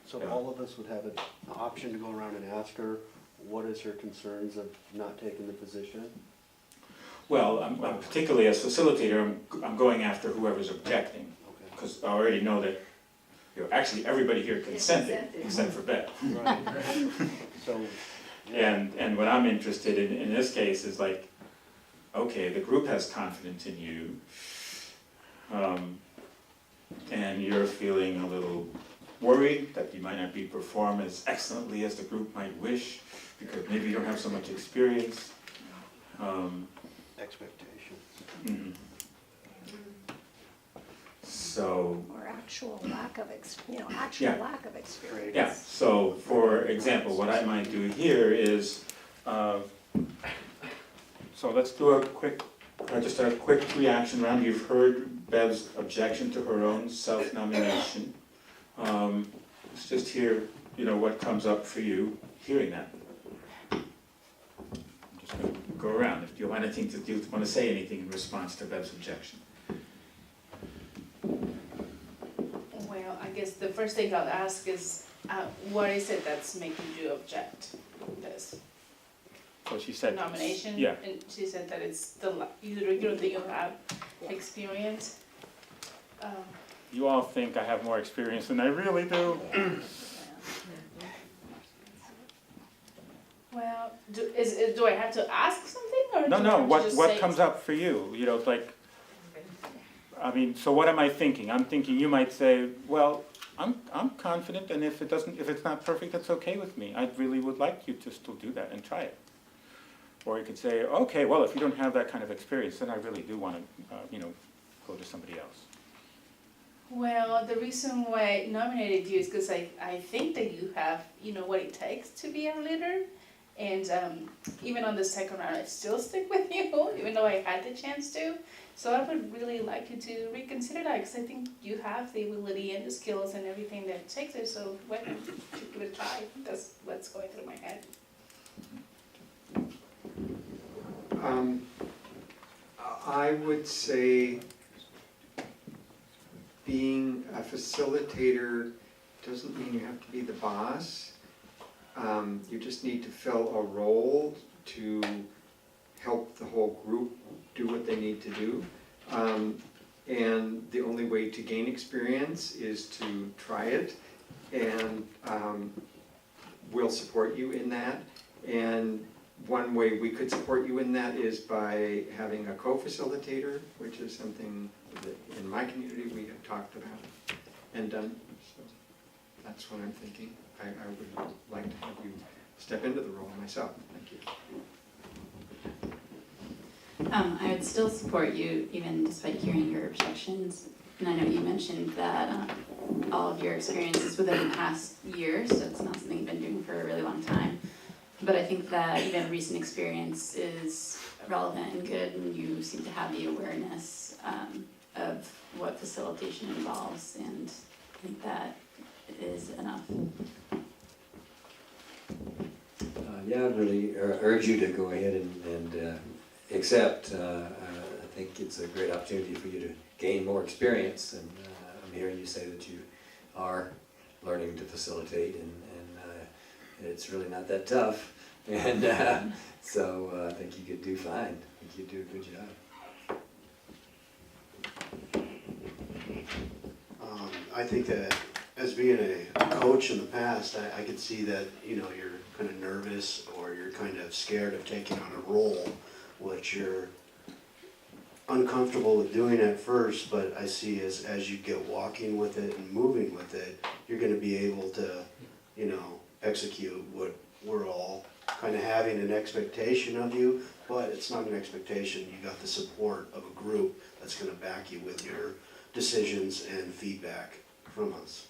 So all of us would have an option to go around and ask her, what is her concerns of not taking the position? Well, I'm particularly as facilitator, I'm going after whoever's objecting. Because I already know that, actually everybody here consented, except for Beth. Right. So, and what I'm interested in this case is like, okay, the group has confidence in you, and you're feeling a little worried that you might not be perform as excellently as the group might wish, because maybe you don't have so much experience. Expectations. Mm-hmm. So. Or actual lack of experience. Yeah, so for example, what I might do here is, so let's do just a quick reaction round. You've heard Bev's objection to her own self-nomination. Let's just hear, what comes up for you hearing that. I'm just going to go around. If you want to say anything in response to Bev's objection. Well, I guess the first thing I'll ask is, what is it that's making you object this So she said. nomination? Yeah. And she said that it's you don't think you have experience. You all think I have more experience than I really do. Well, do I have to ask something, or do I No, have to just what say comes up for you? It's like, so what am I thinking? I'm thinking you might say, well, I'm confident, and if it's not perfect, that's okay with me. I really would like you to still do that and try it. Or you could say, okay, well, if you don't have that kind of experience, then I really do want to, go to somebody else. Well, the reason why I nominated you is because I think that you have, what it takes to be a leader. And even on the second round, I still stick with you, even though I had the chance to. So I would really like you to reconsider that, because I think you have the ability and the skills and everything that it takes it. So why don't you give it a try? That's what's going through my head. I would say being a facilitator doesn't mean you have to be the boss. You just need to fill a role to help the whole group do what they need to do. And the only way to gain experience is to try it, and we'll support you in that. And one way we could support you in that is by having a co-facilitator, which is something that in my community we have talked about and done. So that's what I'm thinking. I would like to have you step into the role myself. Thank you. I would still support you even despite hearing your objections. And I know you mentioned that all of your experience is within the past year, so it's not something you've been doing for a really long time. but I think that even recent experience is relevant and good, and you seem to have the awareness of what facilitation involves, and I think that is enough. Yeah, I'd really urge you to go ahead and accept. I think it's a great opportunity for you to gain more experience, and I'm hearing you say that you are learning to facilitate, and it's really not that tough, and so I think you could do fine. I think you'd do a good job. I think that as being a coach in the past, I could see that, you know, you're kind of nervous or you're kind of scared of taking on a role, which you're uncomfortable with doing at first, but I see as you get walking with it and moving with it, you're going to be able to, you know, execute what we're all kind of having an expectation of you, but it's not an expectation. You got the support of a group that's going to back you with your decisions and feedback from us.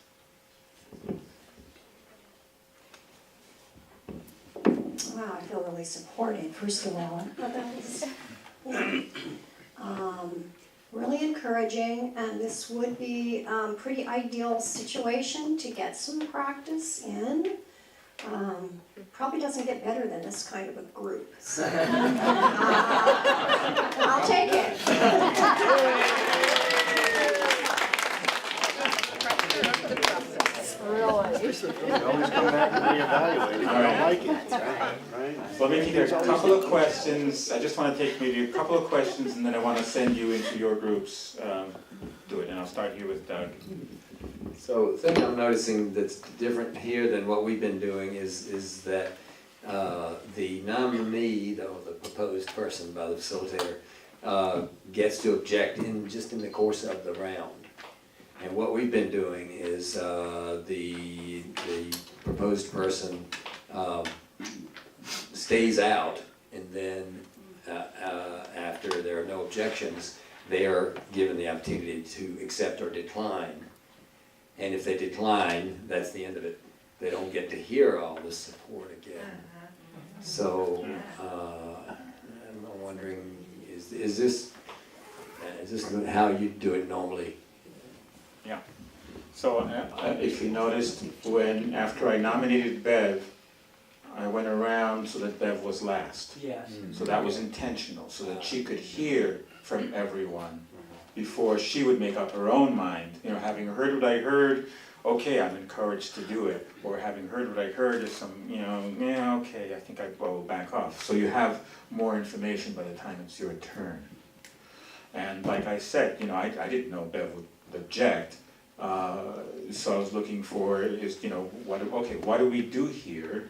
Wow, I feel really supported, first of all. But that was really encouraging, and this would be a pretty ideal situation to get some practice in. Probably doesn't get better than this kind of a group. So, I'll take it. Really? Always come back and reevaluate. I don't like it, right? Well, let me take a couple of questions. I just want to take maybe a couple of questions, and then I want to send you into your groups. Do it, and I'll start here with Doug. So the thing I'm noticing that's different here than what we've been doing is that the nominee, the proposed person by the facilitator, gets to object in the course of the round. And what we've been doing is the proposed person stays out, and then after there are no objections, they are given the opportunity to accept or decline. And if they decline, that's the end of it. They don't get to hear all this support again. So I'm wondering, is this how you do it normally? Yeah. So if you noticed, after I nominated Bev, I went around so that Bev was last. Yes. So that was intentional, so that she could hear from everyone before she would make up her own mind. You know, having heard what I heard, okay, I'm encouraged to do it. Or having heard what I heard is some, you know, yeah, okay, I think I will back off. So you have more information by the time it's your turn. And like I said, you know, I didn't know Bev would object. So I was looking for what do we do here?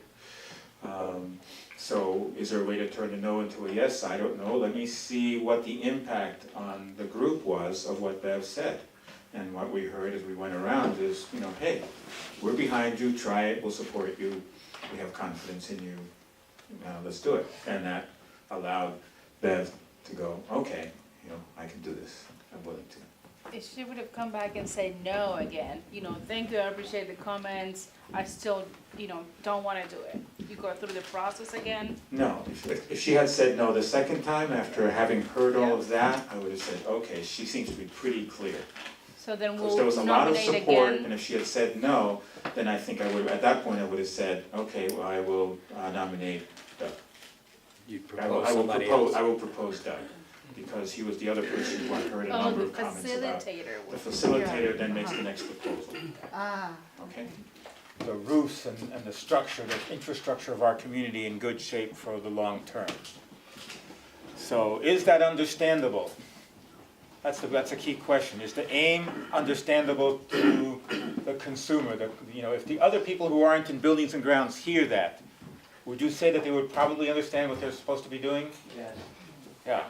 So is there a way to turn a no into a yes? I don't know. Let me see what the impact on the group was of what Bev said. And what we heard as we went around is, you know, hey, we're behind you, try it, we'll support you, we have confidence in you, let's do it. And that allowed Bev to go, okay, you know, I can do this, I'm willing to. If she would have come back and said no again, you know, thank you, I appreciate the comments, I still, you know, don't want to do it. You go through the process again? No, if she had said no the second time, after having heard all of that, I would have said, okay, she seems to be pretty clear. So then Because there was a we'll lot of nominate support, again. and if she had said no, then I think I would, at that point, I would have said, okay, well, I will nominate Doug. I will propose Doug, because he was the other person who had heard a number of comments about. The The facilitator then makes the next proposal. Okay? The roofs and the structure, the infrastructure of our community in good shape for the long term. So is that understandable? That's a key question. Is the aim understandable to the consumer? If the other people who aren't in buildings and grounds hear that, would you say that they would probably understand what they're supposed to be doing? Yes. Yeah.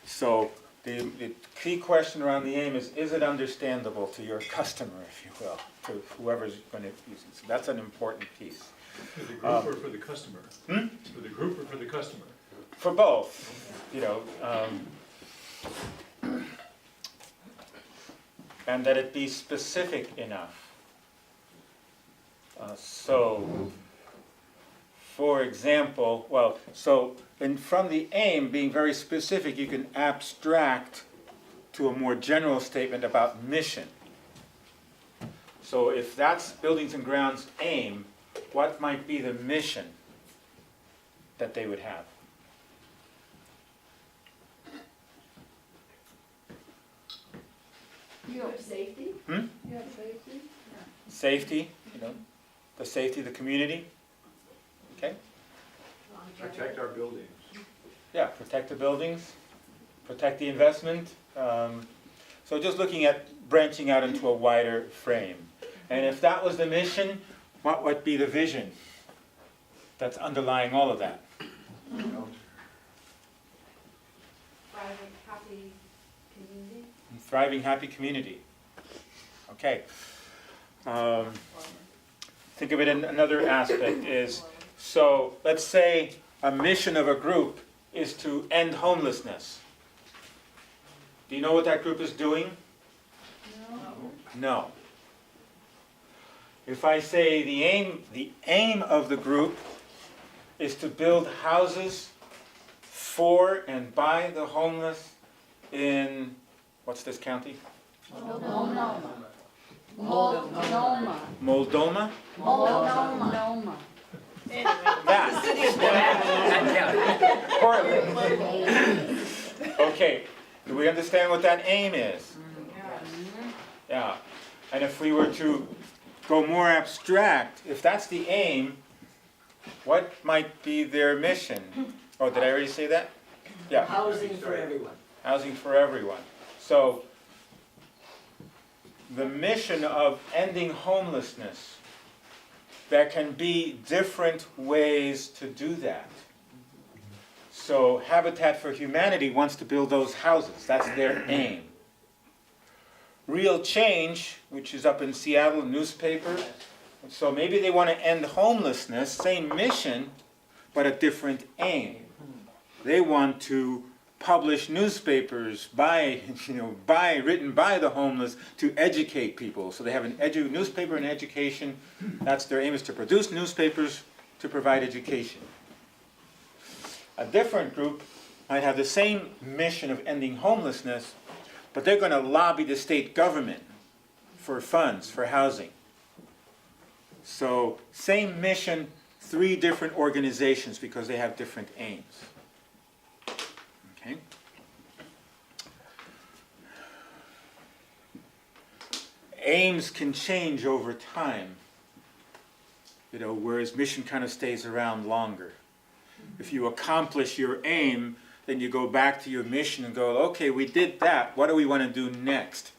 So the key question around the aim is it understandable to your customer, if you will, to whoever's going to use it? So that's an important piece. For the group or for the customer? For the group or for the customer? For both, and that it be specific enough. So, For example, well, so from the aim being very specific, you can abstract to a more general statement about mission. So if that's Buildings and Grounds' aim, what might be the mission that they would have? You have safety? Hmm? You have safety? Safety, the safety of the community. Okay? Protect our buildings. Yeah, protect the buildings, protect the investment. So just looking at branching out into a wider frame. And if that was the mission, what would be the vision that's underlying all of that? Thriving, happy community. Thriving, happy community. Okay. Think of it in another aspect is, so let's say a mission of a group is to end homelessness. Do you know what that group is doing? No. If I say the aim of the group is to build houses for and by the homeless in, what's this county? Moldoma. Moldoma? Moldoma. Portland. Okay, do we understand what that aim is? Yeah. And if we were to go more abstract, if that's the aim, what might be their mission? Oh, did I already say that? Yeah. Housing for everyone. Housing for everyone. So, the mission of ending homelessness, there can be different ways to do that. So Habitat for Humanity wants to build those houses. That's their aim. Real Change, which is up in Seattle, newspaper. So maybe they want to end homelessness, same mission, but a different aim. They want to publish newspapers written by the homeless to educate people. So they have an newspaper and education. That's their aim, is to produce newspapers to provide education. A different group might have the same mission of ending homelessness, but they're going to lobby the state government for funds, for housing. So same mission, 3 different organizations because they have different aims. Okay? Aims can change over time, whereas mission kind of stays around longer. If you accomplish your aim, then you go back to your mission and go, okay, we did that. What do we want to do next?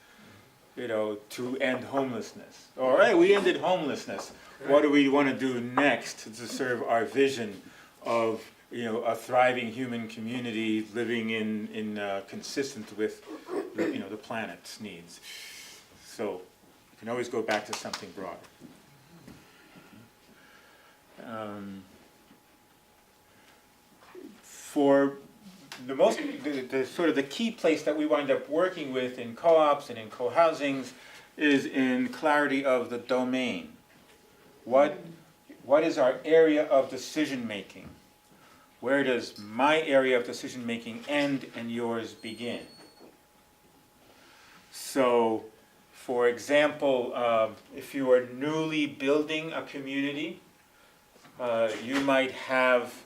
To end homelessness. All right, we ended homelessness. What do we want to do next to serve our vision of a thriving human community living in consistent with the planet's needs? So you can always go back to something broader. For the sort of the key place that we wind up working with in co-ops and in co-housings is in clarity of the domain. What is our area of decision making? Where does my area of decision making end and yours begin? So, for example, if you are newly building a community, you might have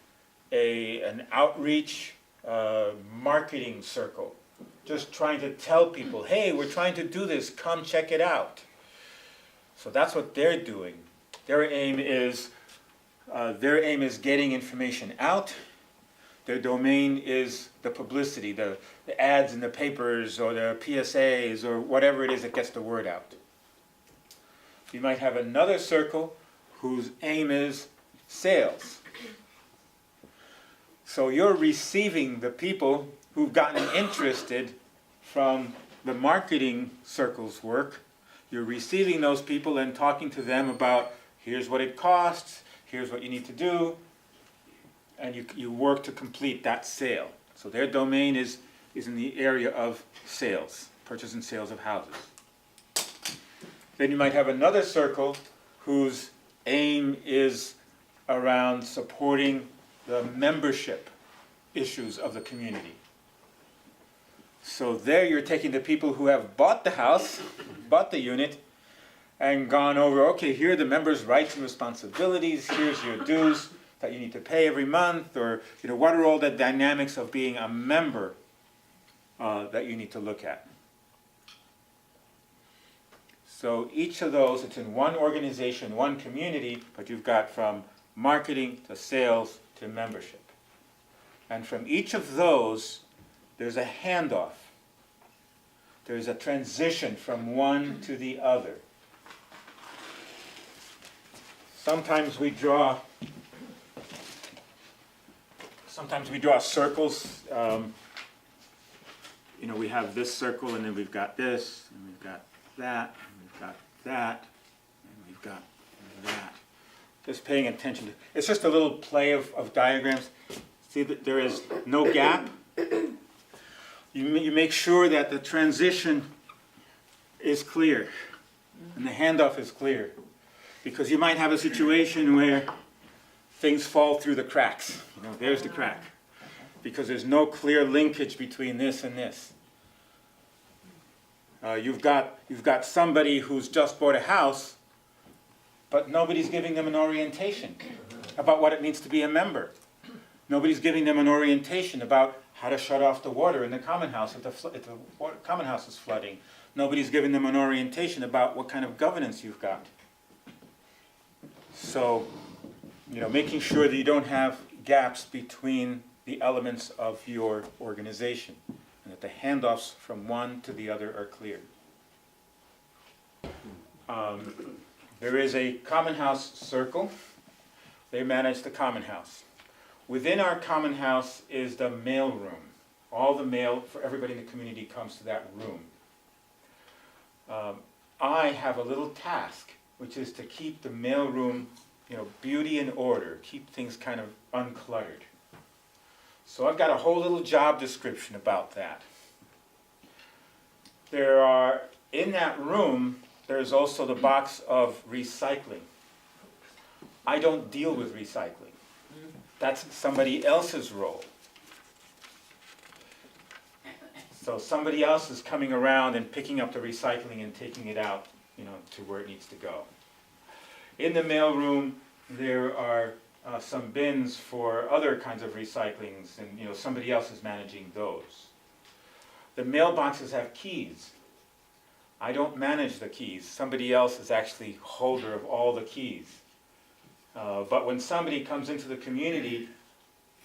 an outreach marketing circle, just trying to tell people, hey, we're trying to do this, come check it out. So that's what they're doing. Their aim is getting information out. Their domain is the publicity, the ads in the papers or the PSAs or whatever it is that gets the word out. You might have another circle whose aim is sales. So you're receiving the people who've gotten interested from the marketing circle's work. You're receiving those people and talking to them about, here's what it costs, here's what you need to do, and you work to complete that sale. So their domain is in the area of sales, purchase and sales of houses. Then you might have another circle whose aim is around supporting the membership issues of the community. So there you're taking the people who have bought the house, bought the unit, and gone over, okay, here are the members' rights and responsibilities, here's your dues that you need to pay every month, or what are all the dynamics of being a member that you need to look at. So each of those, it's in one organization, one community, but you've got from marketing to sales to membership. And from each of those, there's a handoff. There's a transition from one to the other. Sometimes we draw circles. We have this circle, and then we've got this, and we've got that, and we've got that, and we've got that. Just paying attention to, it's just a little play of diagrams. See that there is no gap. You make sure that the transition is clear, and the handoff is clear. Because you might have a situation where things fall through the cracks. There's the crack. Because there's no clear linkage between this and this. You've got somebody who's just bought a house, but nobody's giving them an orientation about what it means to be a member. Nobody's giving them an orientation about how to shut off the water in the common house if the common house is flooding. Nobody's giving them an orientation about what kind of governance you've got. So, making sure that you don't have gaps between the elements of your organization, and that the handoffs from one to the other are clear. There is a common house circle. They manage the common house. Within our common house is the mail room. All the mail for everybody in the community comes to that room. I have a little task, which is to keep the mail room, beauty and order, keep things kind of uncluttered. So I've got a whole little job description about that. In that room, there's also the box of recycling. I don't deal with recycling. That's somebody else's role. So somebody else is coming around and picking up the recycling and taking it out, to where it needs to go. In the mailroom, there are some bins for other kinds of recyclings, and somebody else is managing those. The mailboxes have keys. I don't manage the keys. Somebody else is actually holder of all the keys. But when somebody comes into the community,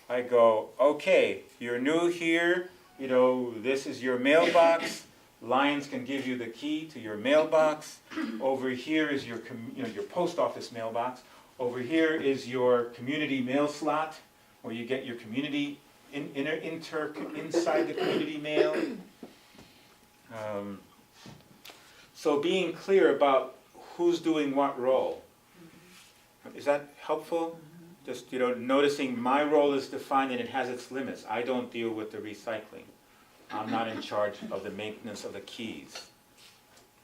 I go, okay, you're new here, this is your mailbox. Lions can give you the key to your mailbox. Over here is your post office mailbox. Over here is your community mail slot, where you get your community inside the community mail. So being clear about who's doing what role. Is that helpful? Just noticing my role is defined and it has its limits. I don't deal with the recycling. I'm not in charge of the maintenance of the keys.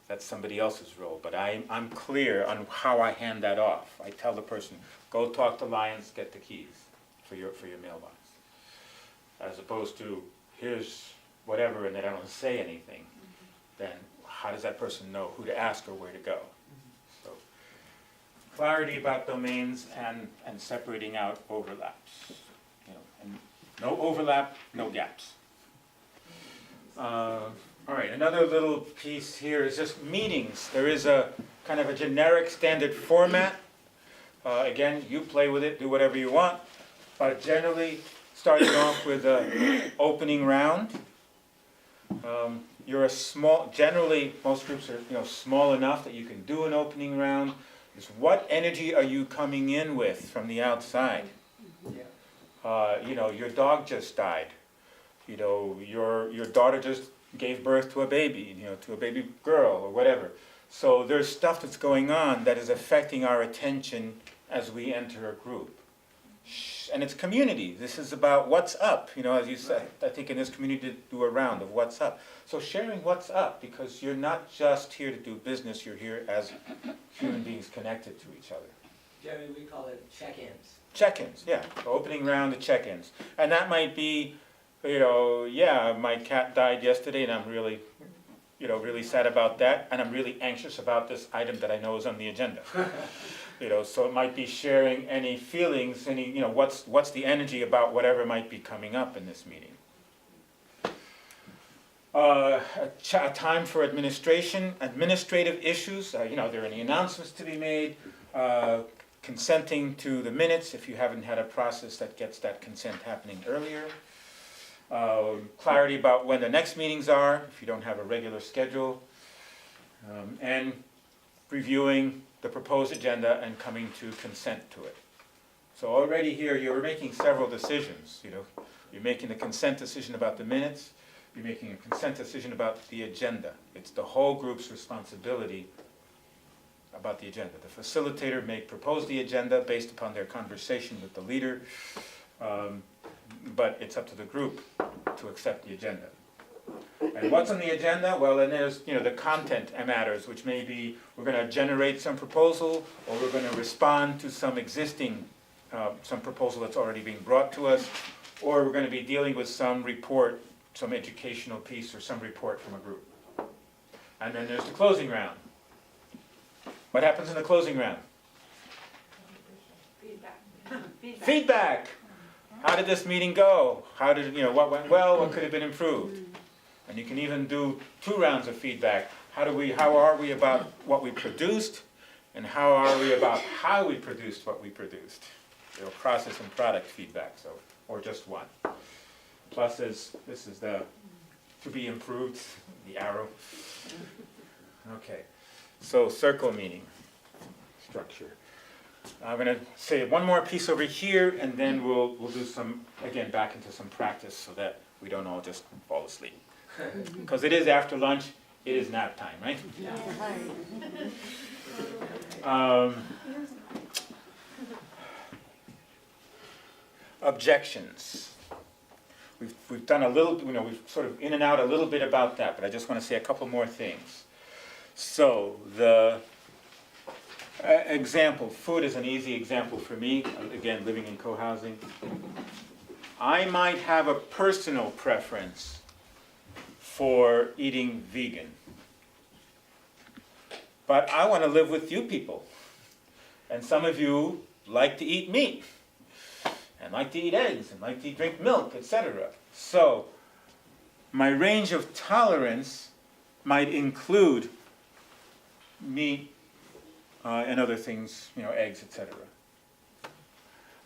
That's somebody else's role. But I'm clear on how I hand that off. I tell the person, go talk to Lions, get the keys for your mailbox. As opposed to, here's whatever, and then I don't say anything. Then how does that person know who to ask or where to go? So clarity about domains and separating out overlaps. And no overlap, no gaps. All right, another little piece here is just meetings. There is a kind of a generic standard format. Again, you play with it, do whatever you want. But generally, starting off with an opening round. Generally, most groups are small enough that you can do an opening round. Is what energy are you coming in with from the outside? Your dog just died. Your daughter just gave birth to a baby, to a baby girl or whatever. So there's stuff that's going on that is affecting our attention as we enter a group. And it's community. This is about what's up. As you said, I think in this community do a round of what's up. So sharing what's up, because you're not just here to do business, you're here as human beings connected to each other. Jerry, we call it check-ins. Check-ins, yeah, opening round of check-ins. And that might be, yeah, my cat died yesterday and I'm really, really sad about that, and I'm really anxious about this item that I know is on the agenda. So it might be sharing any feelings, what's the energy about whatever might be coming up in this meeting. A time for administrative issues. There are any announcements to be made. Consenting to the minutes if you haven't had a process that gets that consent happening earlier. Clarity about when the next meetings are if you don't have a regular schedule. And reviewing the proposed agenda and coming to consent to it. So already here you're making several decisions. You're making a consent decision about the minutes. You're making a consent decision about the agenda. It's the whole group's responsibility about the agenda. The facilitator may propose the agenda based upon their conversation with the leader, but it's up to the group to accept the agenda. And what's on the agenda? Well, then there's the content matters, which may be we're going to generate some proposal, or we're going to respond to some existing some proposal that's already being brought to us, or we're going to be dealing with some report, some educational piece, or some report from a group. And then there's the closing round. What happens in the closing round? Feedback. How did this meeting go? How did, what went well? What could have been improved? And you can even do 2 rounds of feedback. How are we about what we produced? And how are we about how we produced what we produced? Process and product feedback, or just one. Plus this is the to be improved, the arrow. Okay. So circle meeting structure. I'm going to say one more piece over here, and then we'll do some, again, back into some practice so that we don't all just fall asleep. Because it is after lunch, it is nap time, right? Objections. We've done a little, we've sort of in and out a little bit about that, but I just want to say a couple more things. So the example, food is an easy example for me, again, living in co-housing. I might have a personal preference for eating vegan, but I want to live with you people. And some of you like to eat meat, and like to eat eggs, and like to drink milk, etc. So my range of tolerance might include meat and other things, eggs, etc.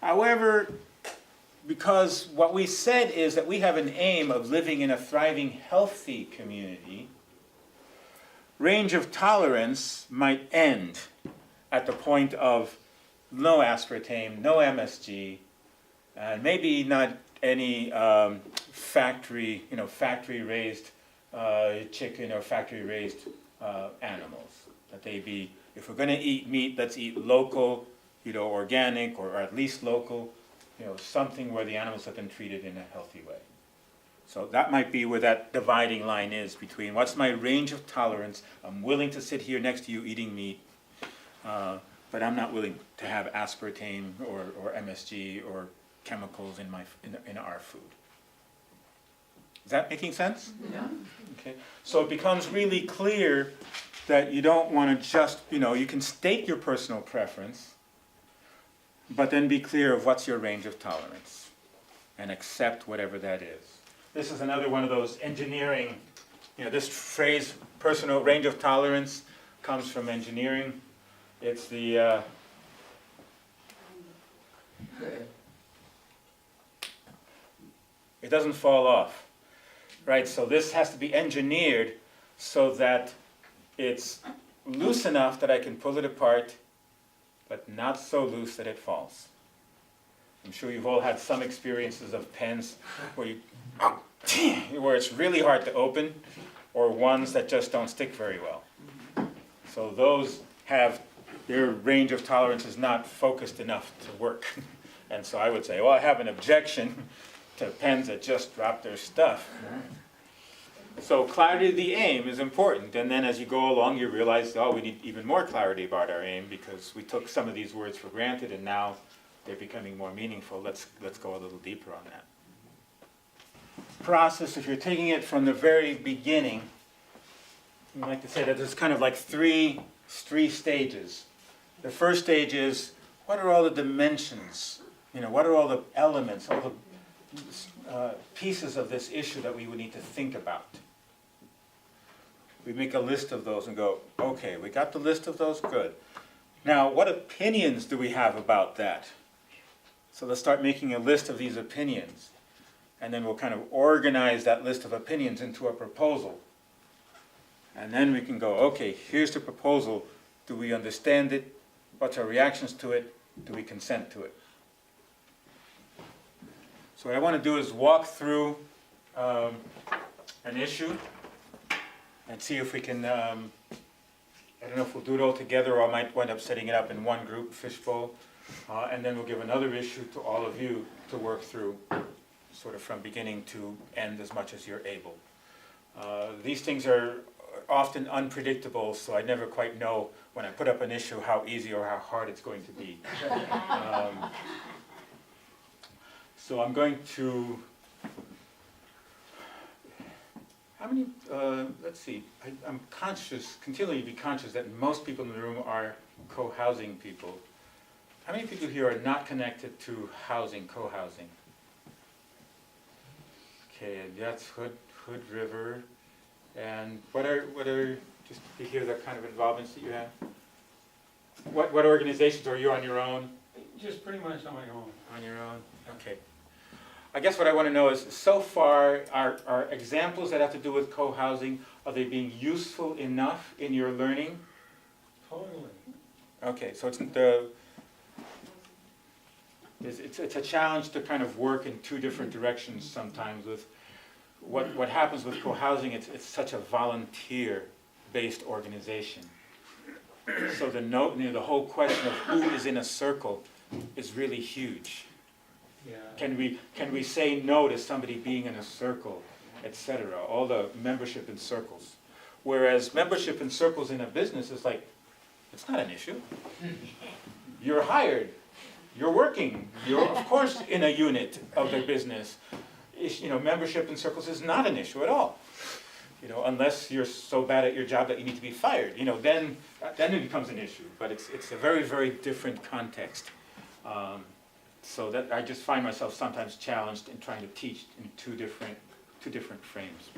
However, because what we said is that we have an aim of living in a thriving, healthy community, range of tolerance might end at the point of no aspartame, no MSG, and maybe not any factory-raised chicken or factory-raised animals. That they be, if we're going to eat meat, let's eat local, organic, or at least local, something where the animals have been treated in a healthy way. So that might be where that dividing line is between what's my range of tolerance. I'm willing to sit here next to you eating meat, but I'm not willing to have aspartame or MSG or chemicals in our food. Is that making sense? Yeah. Okay. So it becomes really clear that you don't want to just, you can state your personal preference, but then be clear of what's your range of tolerance and accept whatever that is. This is another one of those engineering, this phrase, personal range of tolerance, comes from engineering. It's the, it doesn't fall off, right? So this has to be engineered so that it's loose enough that I can pull it apart, but not so loose that it falls. I'm sure you've all had some experiences of pens where where it's really hard to open, or ones that just don't stick very well. So those have, their range of tolerance is not focused enough to work. And so I would say, well, I have an objection to pens that just drop their stuff. So clarity of the aim is important, and then as you go along you realize, oh, we need even more clarity about our aim because we took some of these words for granted and now they're becoming more meaningful. Let's go a little deeper on that. Process, if you're taking it from the very beginning, I like to say that there's kind of like three stages. The first stage is, what are all the dimensions? What are all the elements, all the pieces of this issue that we would need to think about? We make a list of those and go, okay, we got the list of those, good. Now, what opinions do we have about that? So let's start making a list of these opinions. And then we'll kind of organize that list of opinions into a proposal. And then we can go, okay, here's the proposal. Do we understand it? What's our reactions to it? Do we consent to it? So what I want to do is walk through an issue and see if we can, I don't know if we'll do it all together or I might wind up setting it up in one group, fishbowl, and then we'll give another issue to all of you to work through, sort of from beginning to end as much as you're able. These things are often unpredictable, so I never quite know when I put up an issue how easy or how hard it's going to be. So I'm going to, how many, let's see, I'm conscious, continually be conscious that most people in the room are co-housing people. How many people here are not connected to housing, co-housing? Okay, and that's Hood River. And what are, just to hear the kind of involvements that you have? What organizations, are you on your own? Just pretty much on my own. On your own, okay. I guess what I want to know is, so far, are examples that have to do with co-housing, are they being useful enough in your learning? Totally. Okay, so it's a challenge to kind of work in two different directions sometimes with what happens with co-housing. It's such a volunteer-based organization. So the whole question of who is in a circle is really huge. Yeah. Can we say no to somebody being in a circle, etc.? All the membership in circles. Whereas membership in circles in a business is like, it's not an issue. You're hired. You're working. You're, of course, in a unit of the business. Membership in circles is not an issue at all. Unless you're so bad at your job that you need to be fired. Then it becomes an issue. But it's a very, very different context. So that I just find myself sometimes challenged in trying to teach in two different frames.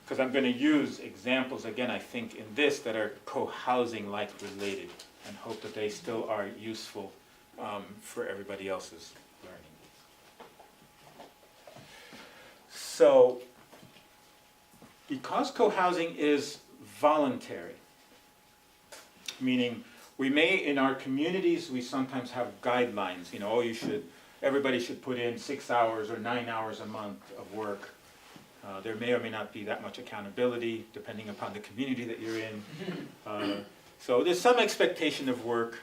Because I'm going to use examples again, I think, in this that are co-housing-like related, and hope that they still are useful for everybody else's learning. So, because co-housing is voluntary, meaning we may, in our communities, we sometimes have guidelines, everybody should put in 6 hours or 9 hours a month of work. There may or may not be that much accountability, depending upon the community that you're in. So there's some expectation of work,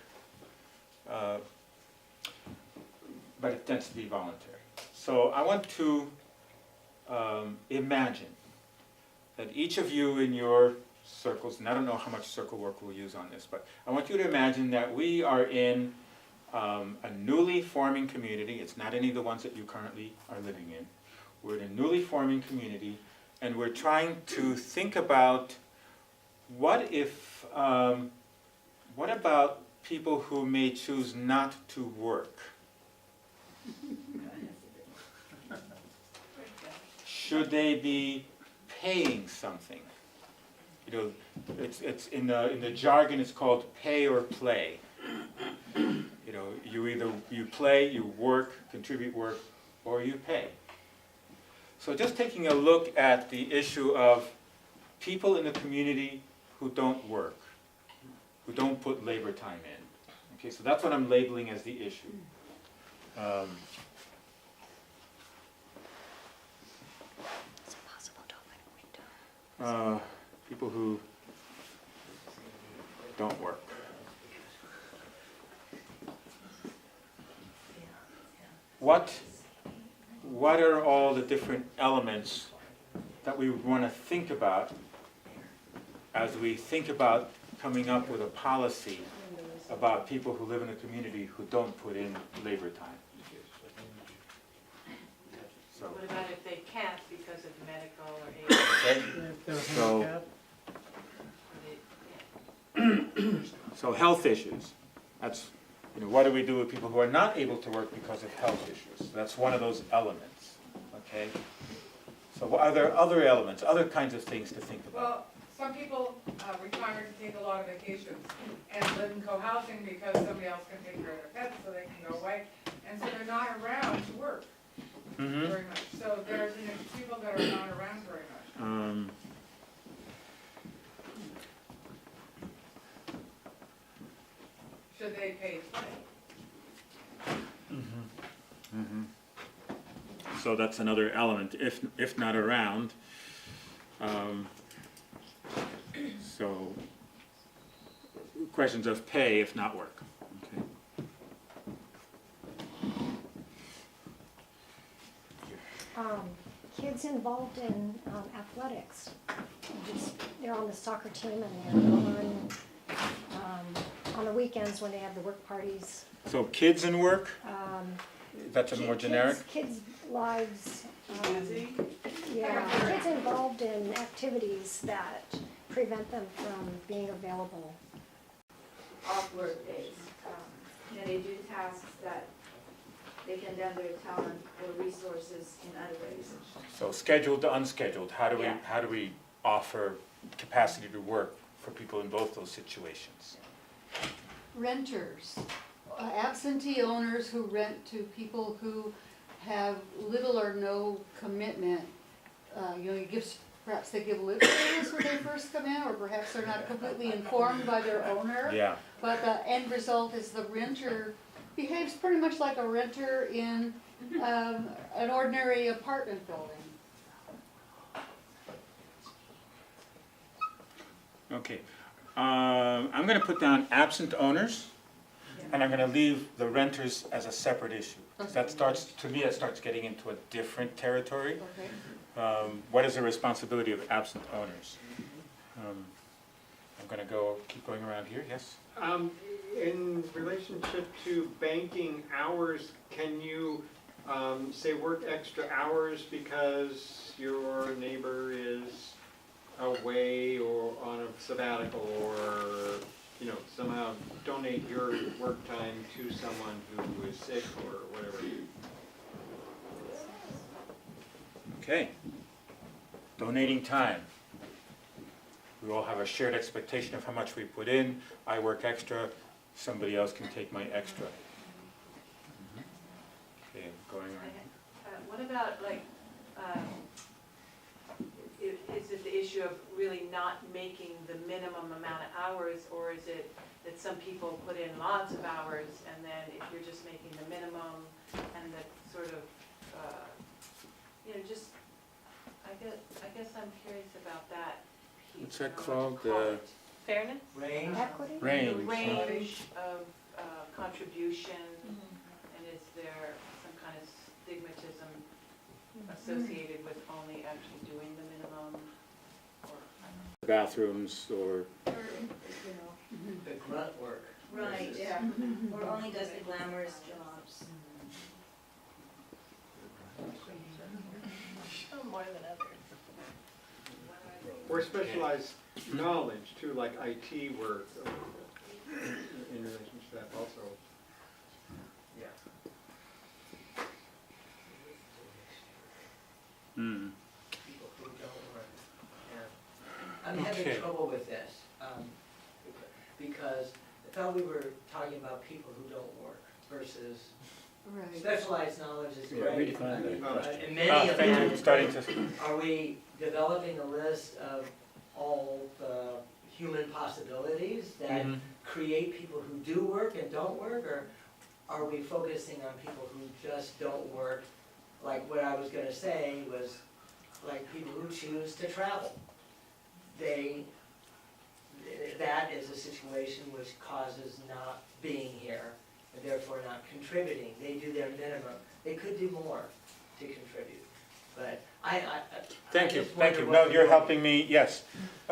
but it tends to be voluntary. So I want to imagine that each of you in your circles, and I don't know how much circle work we'll use on this, but I want you to imagine that we are in a newly forming community. It's not any of the ones that you currently are living in. We're in a newly forming community, and we're trying to think about what about people who may choose not to work? Should they be paying something? It's in the jargon. It's called pay or play. You play, you work, contribute work, or you pay. So just taking a look at the issue of people in the community who don't work, who don't put labor time in. Okay, so that's what I'm labeling as the issue. People who don't work. What are all the different elements that we would want to think about as we think about coming up with a policy about people who live in a community who don't put in labor time. So, What about if they can't because of medical or age? so health issues. That's, what do we do with people who are not able to work because of health issues? That's one of those elements, okay? So are there other elements, other kinds of things to think about? Well, some people retire to take a lot of vacations and live in co-housing because somebody else can take care of their pets so they can go away. And so they're not around to work very much. So there's people that are not around very much. Should they pay twice? So that's another element, if not around. So questions of pay if not work. Okay. Kids involved in athletics. They're on the soccer team and they're on the weekends when they have the work parties. So kids and work? That's a more generic? Kids' lives. Yeah, kids involved in activities that prevent them from being available. Off work days. They do tasks that they can lend their talent or resources in other ways. So scheduled to unscheduled, how do we offer capacity to work for people in both those situations? Renters, absentee owners who rent to people who have little or no commitment. Perhaps they give lip service when they first come in, or perhaps they're not completely informed by their owner. Yeah. But the end result is the renter behaves pretty much like a renter in an ordinary apartment building. Okay. I'm going to put down absent owners, and I'm going to leave the renters as a separate issue. That starts, to me, it starts getting into a different territory. Okay. What is the responsibility of absent owners? I'm going to keep going around here. Yes? In relationship to banking hours, can you say work extra hours because your neighbor is away or on a sabbatical, or somehow donate your work time to someone who is sick or whatever? Okay. Donating time. We all have a shared expectation of how much we put in. I work extra, somebody else can take my extra. Okay, going on. What about is it the issue of really not making the minimum amount of hours, or is it that some people put in lots of hours and then if you're just making the minimum and that sort of, just, I guess I'm curious about that piece. What's that I don't know what called? to call it. Fairness? Range. Equity? Range. The range of contribution, and is there some kind of stigmatism associated with only actually doing the minimum, or, I don't know. Bathrooms or... The grunt work. Right, yeah. Or only does the glamorous jobs. More than others. Or specialized knowledge too, like IT work in relation to that also. Yeah. People who don't work. Yeah. I'm having trouble with this, because I thought we were talking about people who don't work versus specialized knowledge is great. redefine that question. And many of thank you. them, Starting to... are we developing a list of all the human possibilities that create people who do work and don't work, or are we focusing on people who just don't work? Like what I was gonna say was, like people who choose to travel. That is a situation which causes not being here, and therefore not contributing. They do their minimum. They could do more to contribute. But I Thank you, just thank wonder you. what No, you're helping me, yes.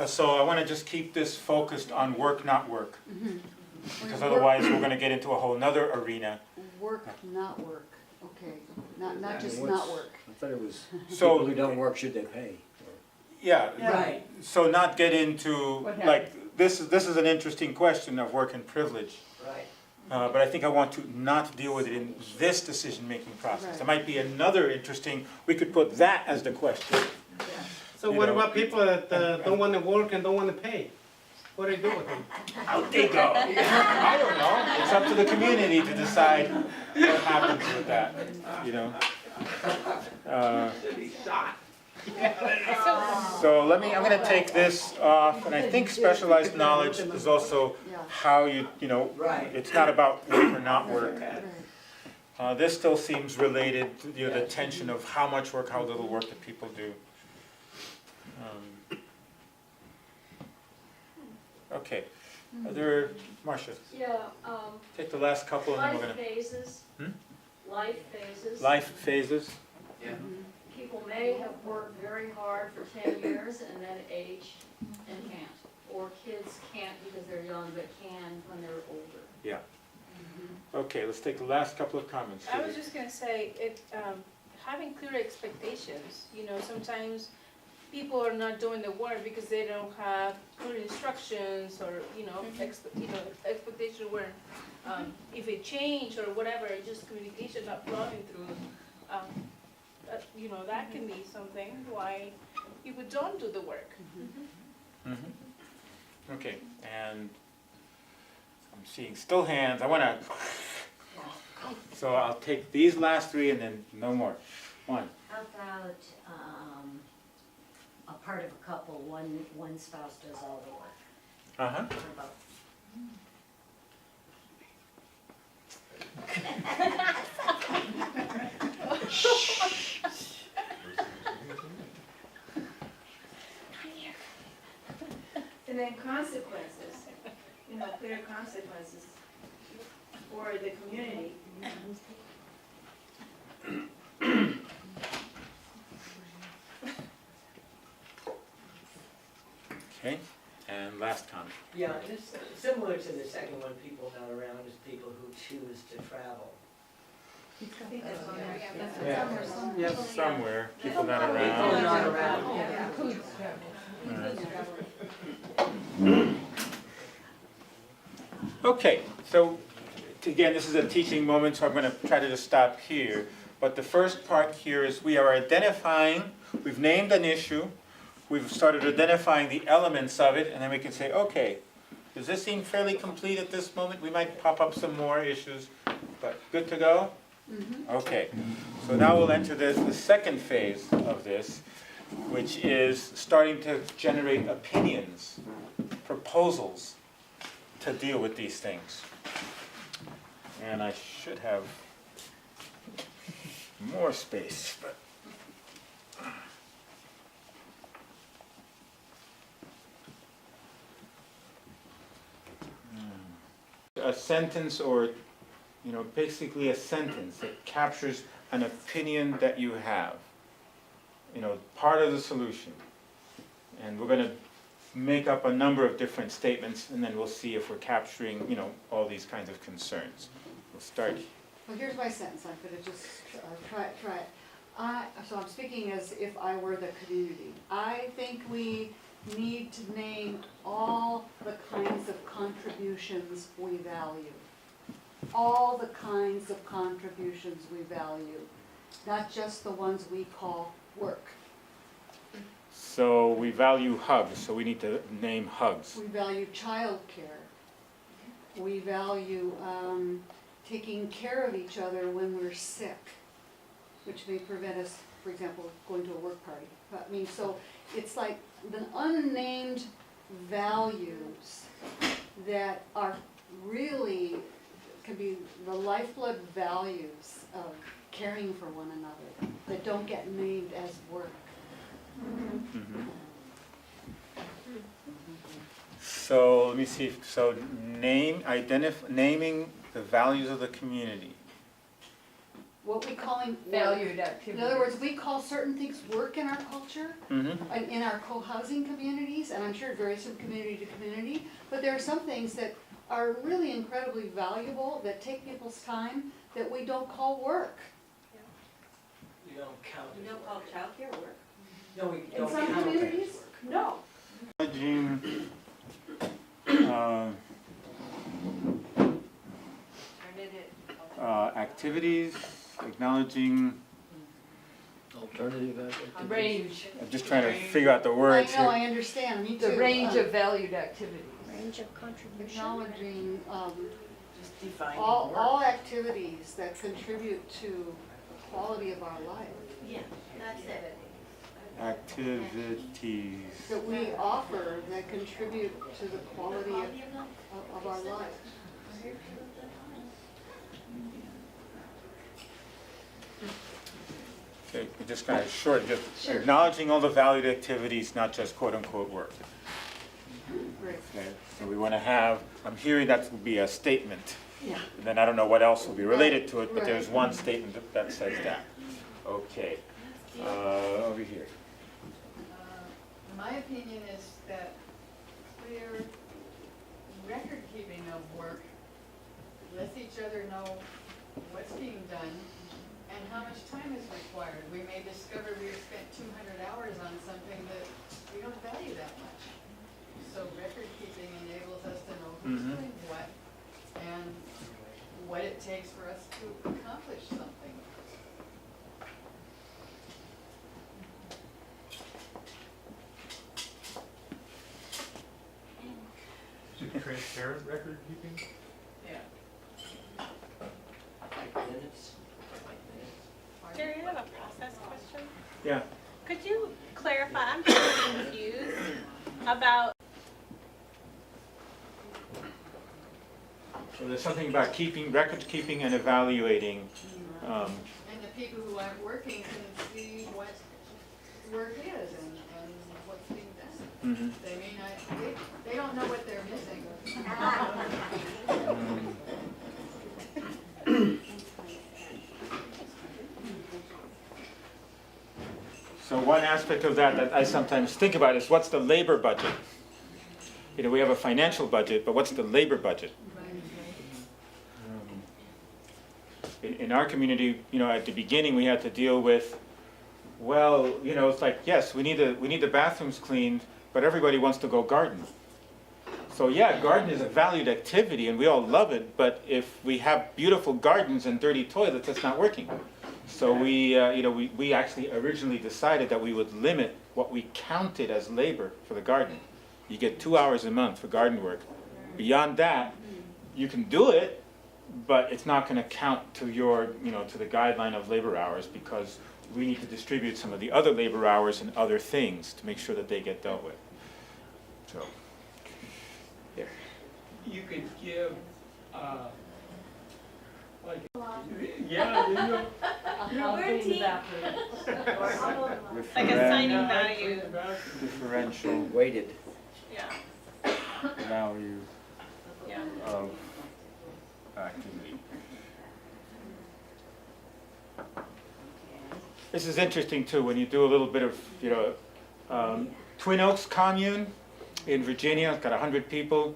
So I want to just keep this focused on work, not work. Because otherwise, we're going to get into a whole nother arena. Work, not work, okay, not just not work. I thought it was, So- people who don't work, should they pay? Yeah. Right. So not get into, What like, this is an interesting question of work and privilege. Right. But I think I want to not deal with it in this decision-making process. Right. There might be another interesting, we could put that as the question. So You what know. about people that don't want to work and don't want to pay? What do you do with them? Out they go. I don't know. It's up to the community to decide what happens with that, you know. So I'm going to take this off, and I think specialized knowledge is also how you know, it's not about work or not work. This still seems related to the tension of how much work, how little work that people do. Okay, Marcia, Yeah, take the last couple and then we're life going phases, life phases. to, life phases. People may have worked very hard for 10 years and then age and can't. Or kids can't because they're young, but can when they're older. Yeah. Okay, let's take the last couple of comments. I was just gonna say, having clear expectations, you know, sometimes people are not doing the work because they don't have clear instructions or, you know, expectation where, if it changed or whatever, just communication not flowing through, you know, that can be something why people don't do the work. Okay, and I'm seeing still hands. I want to, so I'll take these last three and then no more. One. How about a part of a couple, one spouse does all the work? Uh-huh. What about? And then consequences, you know, clear consequences for the community. Okay, and last comment. Yeah, it's similar to the second one, people not around, is people who choose to travel. I think that's on there, yeah, that's Yeah. somewhere. Yes, somewhere, people not People around. not around. Yeah. Includes travel. Okay, so again, this is a teaching moment, so I'm going to try to just stop here. But the first part here is we are identifying, we've named an issue, we've started identifying the elements of it, and then we can say, okay, does this seem fairly complete at this moment? We might pop up some more issues, but good to go? Okay, so now we'll enter the second phase of this, which is starting to generate opinions, proposals to deal with these things. And I should have more space, but a sentence, or basically a sentence that captures an opinion that you have, part of the solution. And we're going to make up a number of different statements, and then we'll see if we're capturing all these kinds of concerns. We'll start. Well, here's my sentence, I'm gonna just try it. So I'm speaking as if I were the community. I think we need to name all the kinds of contributions we value. All the kinds of contributions we value, not just the ones we call work. So we value hugs, so we need to name hugs. We value childcare. We value taking care of each other when we're sick, which may prevent us, for example, going to a work party. So it's like the unnamed values that are really, can be the lifeblood values of caring for one another that don't get named as work. So let me see. So naming the values of the community. what we call in Valued activities. In other words, we call certain things work in our culture, Mm-hmm. and in our co-housing communities, and I'm sure it varies from community to community, but there are some things that are really incredibly valuable, that take people's time, that we don't call work. You don't count You as don't work. call childcare work? No, we In don't some count it as communities, work. no. Acknowledging, activities, acknowledging, Alternative activities. Range, I'm just trying to figure out the I words know, here. I understand, me too. the range of valued activities. Range of contribution. Acknowledging, Just defining work. all activities that contribute to the quality of our life, Yeah, that's it. Activities. that we offer that contribute to the quality of our life. Okay, we just kind of short, just acknowledging all the valued activities, not just quote-unquote work. Great. Okay, so we want to have, I'm hearing that would be a statement. Yeah. And then I don't know what else will be related to it, but Right. there's one statement that says that. Okay, over here. My opinion is that clear record keeping of work lets each other know what's being done and how much time is required. We may discover we've spent 200 hours on something that we don't value that much. So record keeping enables us to know who's Mhm. doing what and what it takes for us to accomplish something. Is it transparent record keeping? Yeah. Minutes. Jerry, I have a process question. Yeah. Could you clarify, I'm just confused about, So there's something about keeping, record keeping and evaluating. And the people who aren't working can see what work is and what's being done. Mhm. They may not, they don't know what they're missing. So one aspect of that I sometimes think about is what's the labor budget? You know, we have a financial budget, but what's the labor budget? In our community, you know, at the beginning we had to deal with, well, you know, it's like, yes, we need the bathrooms cleaned, but everybody wants to go garden. So yeah, garden is a valued activity and we all love it, but if we have beautiful gardens and dirty toilets, that's not working. So we, you know, we actually originally decided that we would limit what we counted as labor for the garden. You get 2 hours a month for garden work. Beyond that, you can do it, but it's not going to count to your, you know, to the guideline of labor hours because we need to distribute some of the other labor hours and other things to make sure that they get dealt with. So, here. You could give, like, yeah, you know. like assigning value. Differential Weighted. Yeah, value yeah. of activity. This is interesting too, when you do a little bit of, you know, Twin Oaks commune in Virginia, it's got 100 people.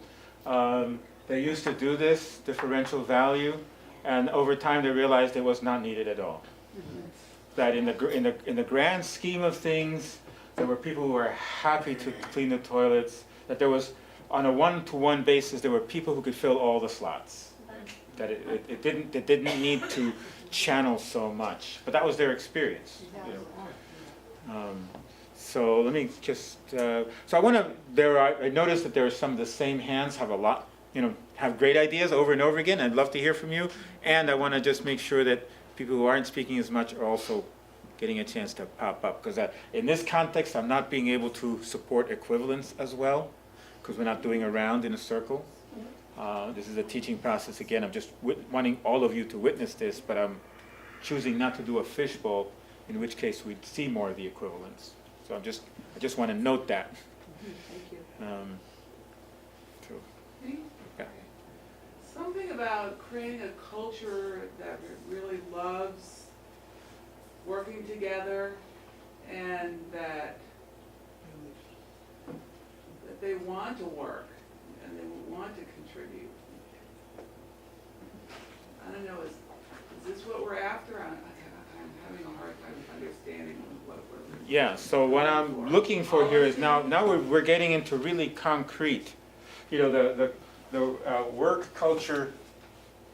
They used to do this, differential value, and over time they realized it was not needed at all. That in the grand scheme of things, there were people who were happy to clean the toilets, that there was, on a one-to-one basis, there were people who could fill all the slots. That it didn't need to channel so much, but that was their experience. You know. So let me just, so I want to, I noticed that there are some of the same hands have a lot, you know, have great ideas over and over again. I'd love to hear from you, and I want to just make sure that people who aren't speaking as much are also getting a chance to pop up, because in this context I'm not being able to support equivalence as well, because we're not doing a round in a circle. This is a teaching process again. I'm just wanting all of you to witness this, but I'm choosing not to do a fishbowl, in which case we'd see more of the equivalence. So I just want to note that. Thank you. So, yeah. something about creating a culture that really loves working together and that they want to work and they want to contribute. I don't know, is this what we're after? I'm having a hard time understanding what we're. Yeah, so what I'm looking for here is now we're getting into really concrete. You know, the work culture,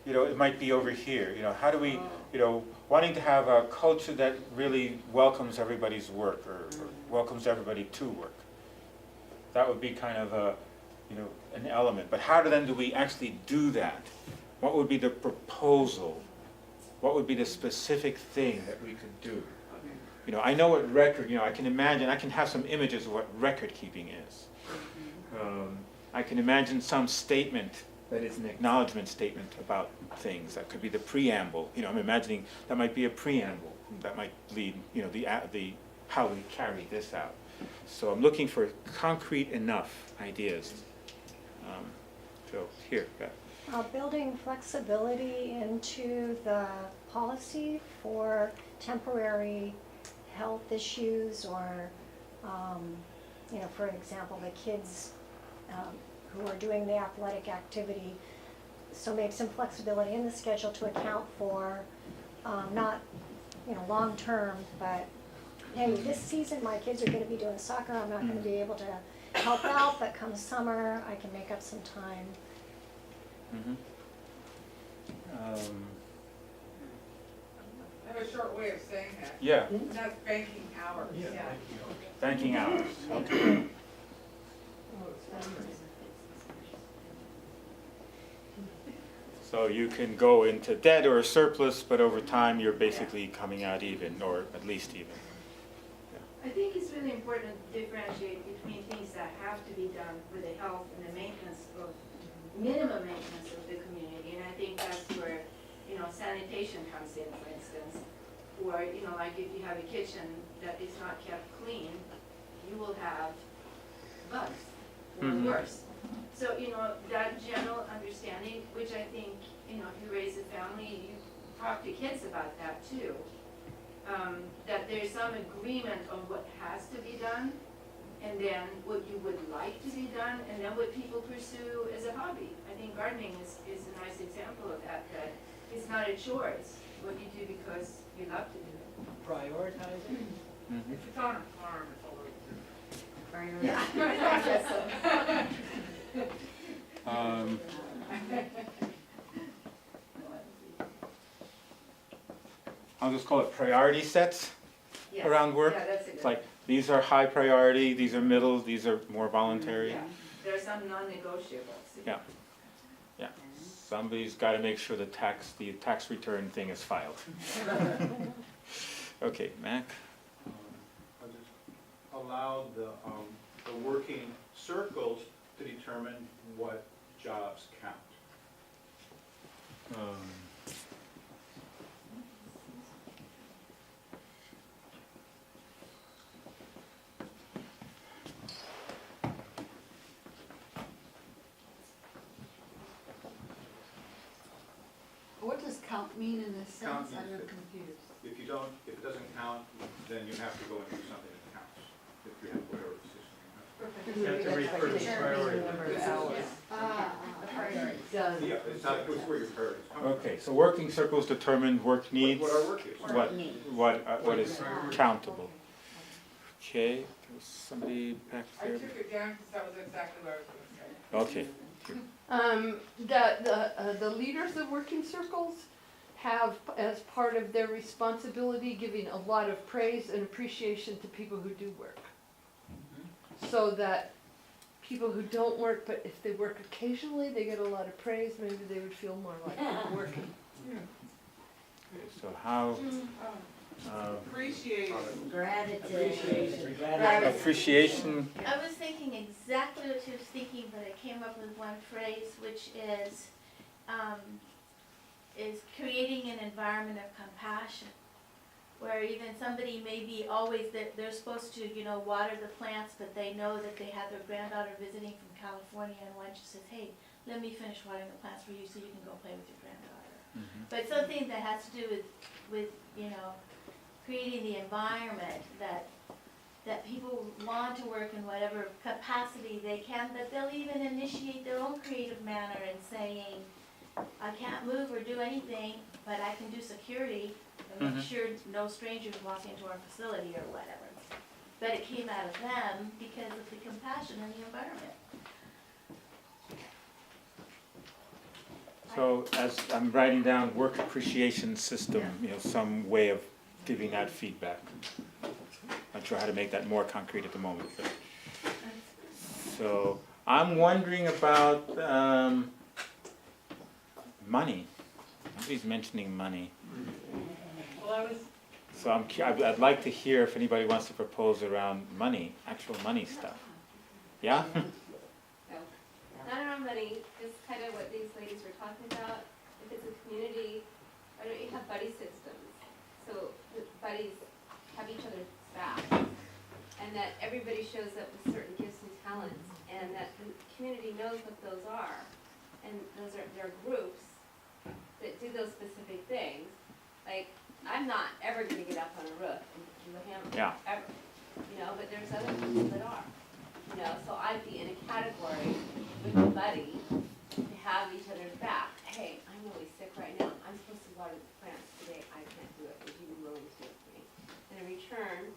you know, it might be over here. You know, how do we, you know, wanting to have a culture that really welcomes everybody's work or welcomes everybody to work. That would be kind of a, you know, an element. But how then do we actually do that? What would be the proposal? What would be the specific thing that we could do? You know, I know what record, you know, I can imagine, I can have some images of what record keeping is. I can imagine some statement that is an acknowledgement statement about things. That could be the preamble. You know, I'm imagining that might be a preamble. That might lead, you know, the how we carry this out. So I'm looking for concrete enough ideas. So here, building flexibility into the policy for temporary health issues or, you know, for example, the kids who are doing the athletic activity. So make some flexibility in the schedule to account for not, you know, long term, but hey, this season my kids are going to be doing soccer. I'm not going to be able to help out, but come summer I can make up some time. I have a short way of saying that. Yeah. That's banking hours. Yeah. Banking hours. Okay. So you can go into debt or a surplus, but over time you're basically coming out even, or at least even. I think it's really important to differentiate between things that have to be done for the health and the maintenance of, minimum maintenance of the community. And I think that's where, you know, sanitation comes in, for instance. Or, you know, like if you have a kitchen that is not kept clean, you will have bugs or worse. So, you know, that general understanding, which I think, you know, if you raise a family, you talk to kids about that too. That there's some agreement on what has to be done, and then what you would like to be done, and then what people pursue as a hobby. I think gardening is a nice example of that, that it's not a chore, it's what you do because you love to do it. Prioritizing? If it's on a farm, it's a little different. Yeah. I'll just call it priority sets Yes. around work. Yeah, that's a It's good. like, these are high priority, these are middle, these are more voluntary. Yeah. There are some non-negotiables. Yeah. Yeah. Somebody's got to make sure the tax return thing is filed. Okay, Mac? I'll just allow the working circles to determine what jobs count. What does count mean in this sense? Count I'm means confused. If it doesn't count, then you have to go and do something that counts, if you have whatever decision you have. You have to refer to priority. Yeah, it's not, it's where your priorities come from. Okay, so working circles determine work needs. What our work is. What is countable. Okay, there's somebody back I there. took it down because that was exactly what I was gonna say. Okay. The leaders of working circles have, as part of their responsibility, giving a lot of praise and appreciation to people who do work. So that people who don't work, but if they work occasionally, they get a lot of praise, maybe they would feel more like they're working. Okay, so how, Appreciation. Gratitude. appreciation, I was thinking exactly what she was thinking, but I came up with one phrase, which is creating an environment of compassion, where even somebody may be always, they're supposed to, you know, water the plants, but they know that they have their granddaughter visiting from California, and one just says, hey, let me finish watering the plants for you so you can go play with your granddaughter. Mhm. But something that has to do with, you know, creating the environment that people want to work in whatever capacity they can, that they'll even initiate their own creative manner in saying, I can't move or do anything, but I can do security and make sure no strangers walk into our facility or whatever. But it came out of them because of the compassion in the environment. So as I'm writing down work appreciation system, you know, some way of giving that feedback. Not sure how to make that more concrete at the moment. But. So I'm wondering about money. Nobody's mentioning money. Well, So I'd like to hear if anybody wants to propose around money, actual money stuff. Yeah? Not around money, just kind of what these ladies were talking about. If it's a community, why don't you have buddy systems? So the buddies have each other's back, and that everybody shows up with certain gifts and talents, and that the community knows what those are. And those are their groups that do those specific things. Like, I'm not ever gonna get up on a roof and do a hammer, ever. You know, but there's other people that are. You know, so I'd be in a category with a buddy to have each other's back. Hey, I'm really sick right now. I'm supposed to water the plants today. I can't do it. Would you be willing to do it for me? And in return,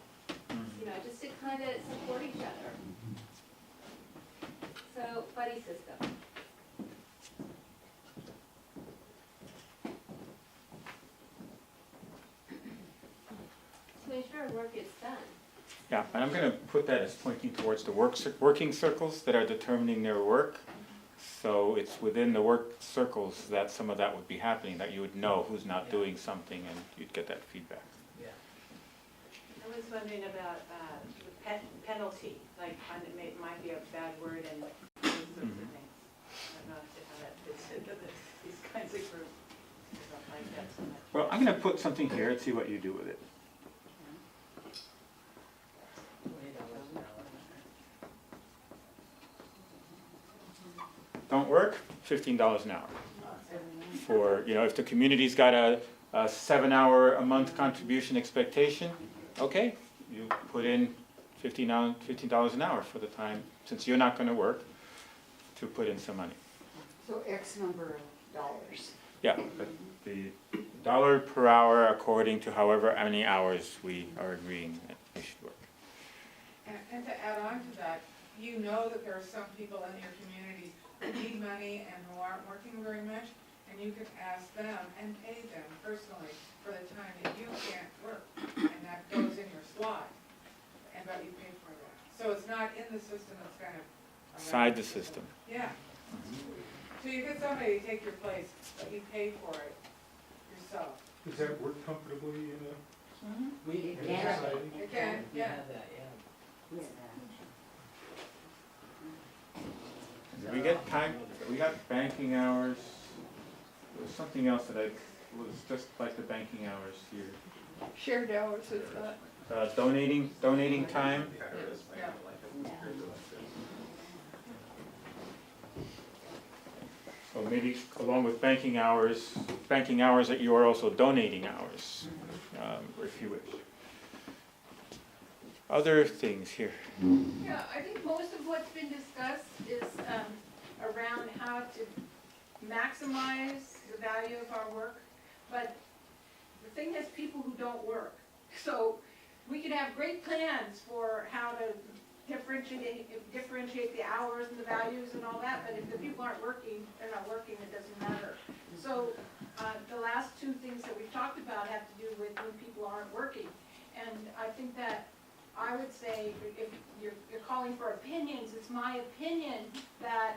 you know, just to kind of support each other. So, buddy system. To ensure work gets done. Yeah, and I'm going to put that as pointing towards the working circles that are determining their work. So it's within the work circles that some of that would be happening, that you would know who's not doing something and you'd get that feedback. I was wondering about the penalty, like it might be a bad word and those sorts of things. I don't know how that fits into these kinds of groups. I don't like that so much. Well, I'm going to put something here and see what you do with it. Don't work, $15 an hour. For, you know, if the community's got a 7-hour a month contribution expectation, okay, you put in $15 an hour for the time, since you're not going to work, to put in some money. So X number of dollars. Yeah, but the dollar per hour according to however many hours we are agreeing that we should work. And to add on to that, you know that there are some people in your community who need money and who aren't working very much, and you can ask them and pay them personally for the time that you can't work, and that goes in your slot, and but you pay for that. So it's not in the system, it's kind of Side the system. Yeah. So you get somebody to take your place, but you pay for it yourself. Does that work comfortably in a We in a society? It can, We yeah. have that, yeah. We get time, we got banking hours. There was something else that was just like the banking hours here. Shared hours is that. Donating time. Yeah. So maybe along with banking hours that you are also donating hours, if you wish. Other things here. Yeah, I think most of what's been discussed is around how to maximize the value of our work. But the thing is, people who don't work. So we can have great plans for how to differentiate the hours and the values and all that, but if the people aren't working, they're not working, it doesn't matter. So the last two things that we've talked about have to do with when people aren't working. And I think that I would say, if you're calling for opinions, it's my opinion that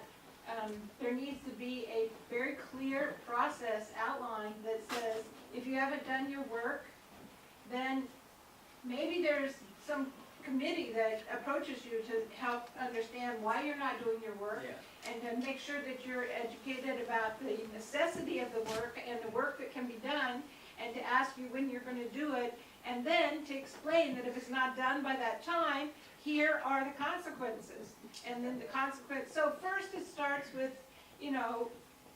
there needs to be a very clear process outlined that says, if you haven't done your work, then maybe there's some committee that approaches you to help understand why you're not doing your work, and to make sure that you're educated about the necessity of the work and the work that can be done, and to ask you when you're going to do it, and then to explain that if it's not done by that time, here are the consequences. And then the consequence, so first it starts with you know,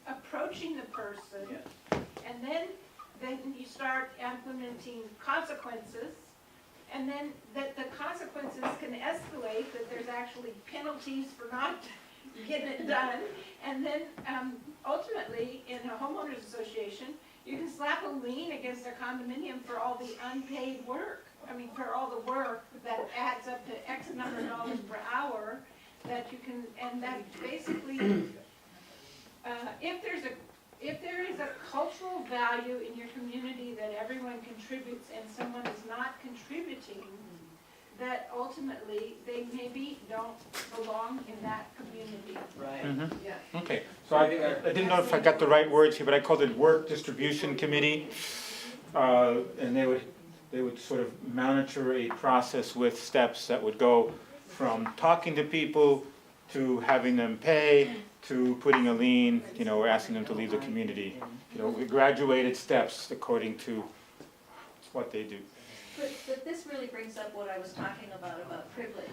approaching the person. And then you start implementing consequences. And then the consequences can escalate, that there's actually penalties for not getting it done. And then ultimately, in a homeowners association, you can slap a lien against their condominium for all the unpaid work. I mean, for all the work that adds up to X number of dollars per hour that you can, and that basically, if there is a cultural value in your community that everyone contributes and someone is not contributing, that ultimately they maybe don't belong in that community. Right. Yeah. Okay, so I didn't know if I got the right words here, but I called it Work Distribution Committee. And they would sort of monitor a process with steps that would go from talking to people to having them pay to putting a lien, you know, or asking them to leave the community. You know, graduated steps according to what they do. But this really brings up what I was talking about privilege,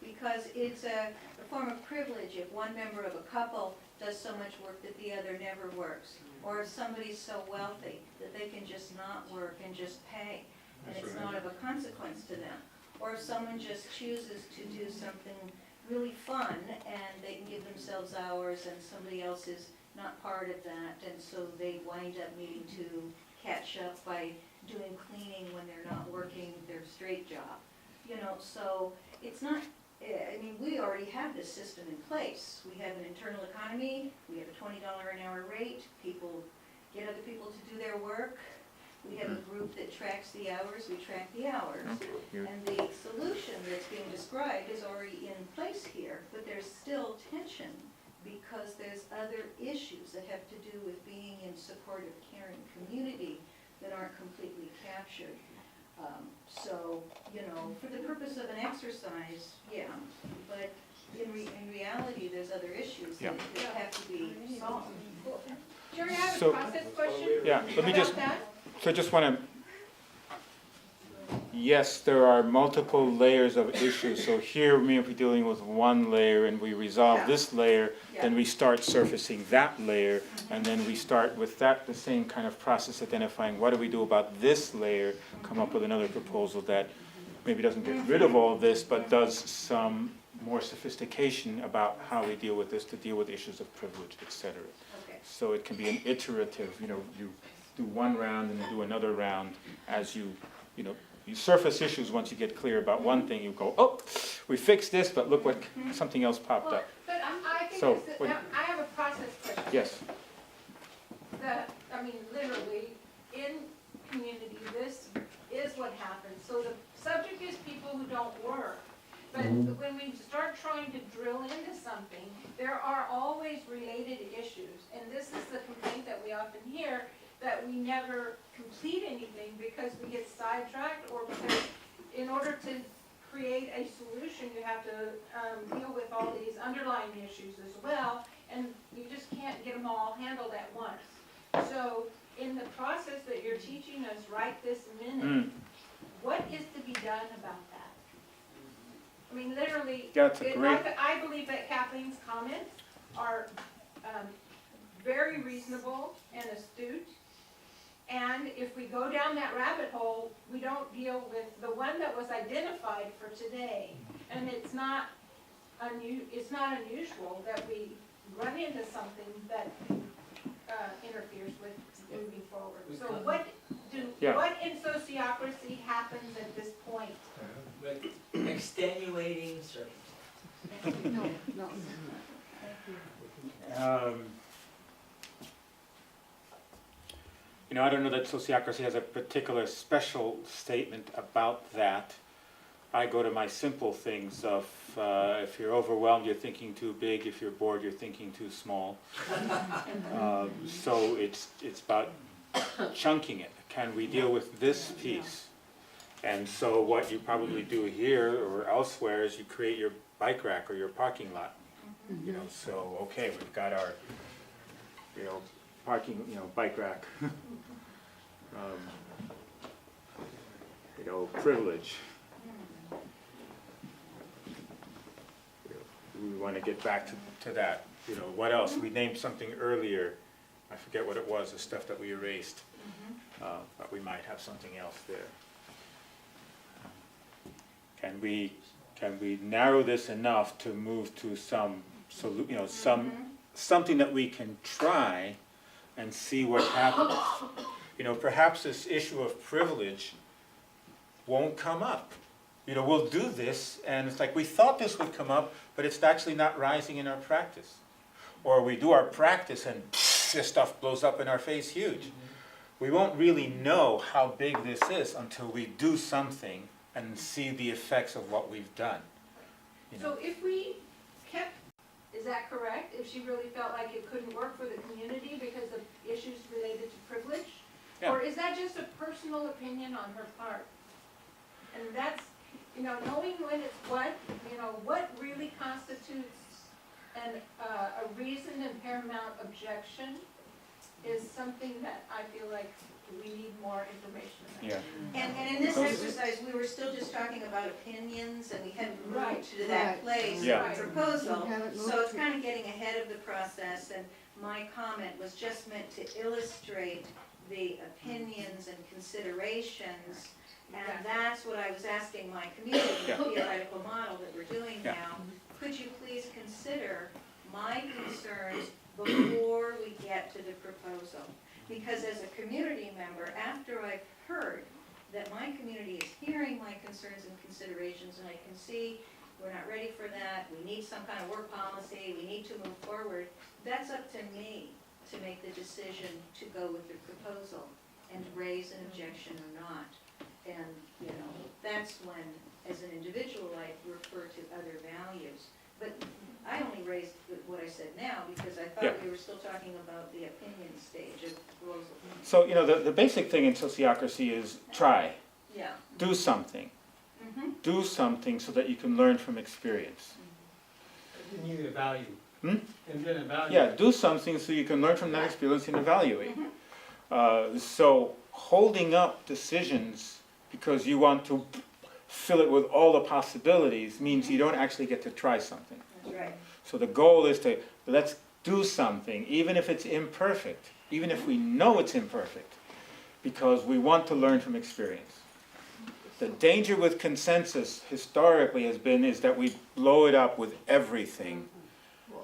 because it's a form of privilege if one member of a couple does so much work that the other never works, or if somebody's so wealthy that they can just not work and just pay, and it's not of a consequence to them, or if someone just chooses to do something really fun and they can give themselves hours and somebody else is not part of that, and so they wind up needing to catch up by doing cleaning when they're not working their straight job. You know, so it's not, I mean, we already have this system in place. We have an internal economy, we have a $20 an hour rate, people get other people to do their work. We have a group that tracks the hours, we track the hours. And the solution that's being described is already in place here, but there's still tension because there's other issues that have to do with being in supportive, caring community that aren't completely captured. So, you know, for the purpose of an exercise, yeah, but in reality, there's other issues that have to be solved. Jerry, I have So- a process question. Yeah, let me about just, that. so I just want to, yes, there are multiple layers of issues. So here we may be dealing with one layer and we resolve this layer, then we start surfacing that layer, and then we start with that, the same kind of process identifying what do we do about this layer, come up with another proposal that maybe doesn't get rid of all this, but does some more sophistication about how we deal with this to deal with issues of privilege, etc. So it can be an iterative, you know, you do one round and then do another round as you know, you surface issues once you get clear about one thing, you go, oh, we fixed this, but look what, something else popped up. But I think So, I have a process question. Yes. That, I mean, literally, in community, this is what happens. So the subject is people who don't work. But when we start trying to drill into something, there are always related issues. And this is the complaint that we often hear, that we never complete anything because we get sidetracked, or because in order to create a solution, you have to deal with all these underlying issues as well, and you just can't get them all handled at once. So in the process that you're teaching us right this minute, what is to be done about that? I mean, literally, I believe that Kathleen's comments are very reasonable and astute. And if we go down that rabbit hole, we don't deal with the one that was identified for today. And it's not unusual that we run into something that interferes with moving forward. So what in sociocracy happens at this point? With extenuating circumstances. You know, I don't know that sociocracy has a particular special statement about that. I go to my simple things of if you're overwhelmed, you're thinking too big. If you're bored, you're thinking too small. So it's about chunking it. Can we deal with this piece? And so what you probably do here or elsewhere is you create your bike rack or your parking lot. You know, so okay, we've got our, you know, parking, you know, bike rack. You know, privilege. We want to get back to that. You know, what else? We named something earlier. I forget what it was, the stuff that we erased. But we might have something else there. Can we narrow this enough to move to some, you know, something that we can try and see what happens? You know, perhaps this issue of privilege won't come up. You know, we'll do this, and it's like we thought this would come up, but it's actually not rising in our practice. Or we do our practice and this stuff blows up in our face huge. We won't really know how big this is until we do something and see the effects of what we've done. You know? So if we kept, is that correct? If she really felt like it couldn't work for the community because of issues related to privilege? Yeah. Or is that just a personal opinion on her part? And that's, you know, knowing when it's what, you know, what really constitutes a reasoned and paramount objection is something that I feel like we need more information about. Yeah. And in this exercise, we were still just talking about opinions, and we hadn't Right. moved to that place Yeah. of proposal. We haven't moved So it's to- kind of getting ahead of the process, and my comment was just meant to illustrate the opinions and considerations. And that's what I was asking my community, the theoretical model that we're doing Yeah. now. Could you please consider my concerns before we get to the proposal? Because as a community member, after I've heard that my community is hearing my concerns and considerations, and I can see we're not ready for that, we need some kind of work policy, we need to move forward, that's up to me to make the decision to go with the proposal and raise an objection or not. And, you know, that's when, as an individual, I refer to other values. But I only raised what I said now because I thought we were still talking about the opinion stage of proposal. So, you know, the basic thing in sociocracy is try. Yeah. Do something. Mm-hmm. Do something so that you can learn from experience. And you evaluate. Hmm? And then evaluate. Yeah, do something so you can learn from that experience and evaluate. So holding up decisions because you want to fill it with all the possibilities means you don't actually get to try something. That's right. So the goal is to, let's do something, even if it's imperfect, even if we know it's imperfect, because we want to learn from experience. The danger with consensus historically has been is that we blow it up with everything.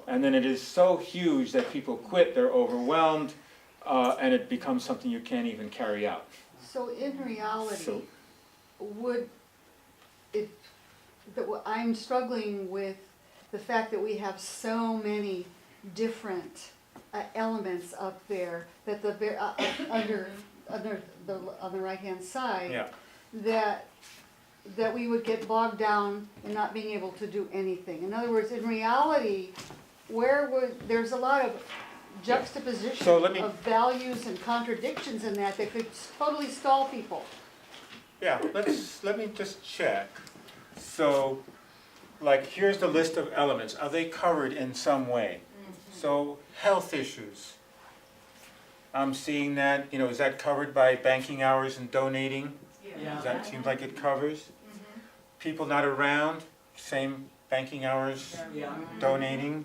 And then it is so huge that people quit, they're overwhelmed, and it becomes something you can't even carry out. So in reality, So- I'm struggling with the fact that we have so many different elements up there that on the right-hand side, Yeah. that we would get bogged down in not being able to do anything. In other words, in reality, there's a lot of juxtaposition So let me- of values and contradictions in that could totally stall people. Yeah, let me just check. So, like, here's the list of elements. Are they covered in some way? So, health issues. I'm seeing that, you know, is that covered by banking hours and donating? Yeah. Does that seem like it covers? People not around, same banking hours, Yeah. donating.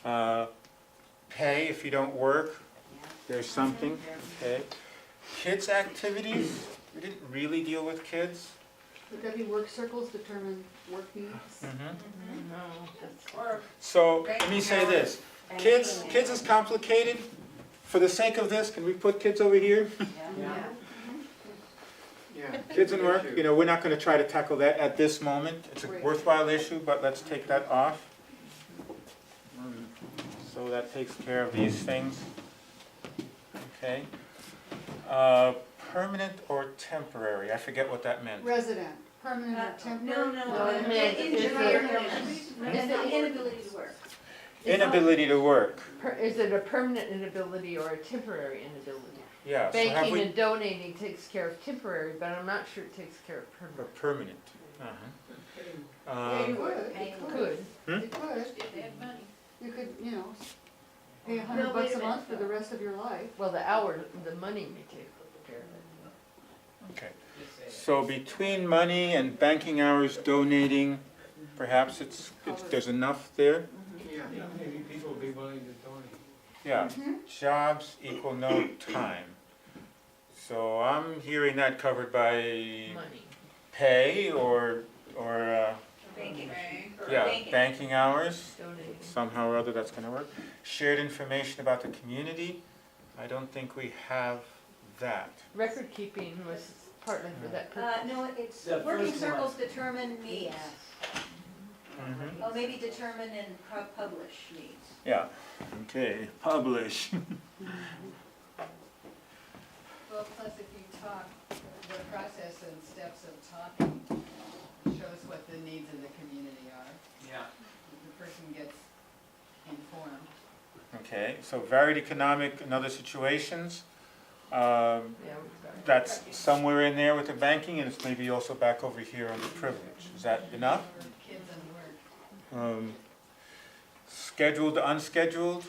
Pay if you don't work, there's something, okay. Kids' activities, we didn't really deal with kids. Would that be work circles determine work needs? So, let me say this, kids is complicated. For the sake of this, can we put kids over here? Yeah. Kids and work, you know, we're not gonna try to tackle that at this moment. It's a worthwhile issue, but let's take that off. So that takes care of these things. Okay. Permanent or temporary, I forget what that meant. Resident, permanent or temporary? The inability to work. Inability to work. Is it a permanent inability or a temporary inability? Yeah, so have Banking we, and donating takes care of temporary, but I'm not sure it takes care of or permanent. permanent. Yeah, you would. It Could. It could. If they had money. You could, you know, pay $100 a month for the rest of your life. Well, the money may take care of it. Okay. So between money and banking hours, donating, perhaps there's enough there? Yeah, Yeah. You know, maybe people will be willing to donate. Yeah, jobs equal no time. So I'm hearing that covered by Money. pay or Banking. Bank or- yeah, banking. banking hours. Donating. Somehow or other that's gonna work. Shared information about the community. I don't think we have that. Record keeping was partly for that purpose. No, it's The working first one. circles determine needs. Mhm. Oh, maybe determine and publish needs. Yeah, okay, publish. Well, plus if you talk, the process and steps of talking shows what the needs in the community are. Yeah. The person gets informed. Okay, so varied economic and other situations. Yeah, we've got That's somewhere in there with the banking, and it's maybe also back over here on the privilege. Is that enough? For kids and work. Scheduled, unscheduled?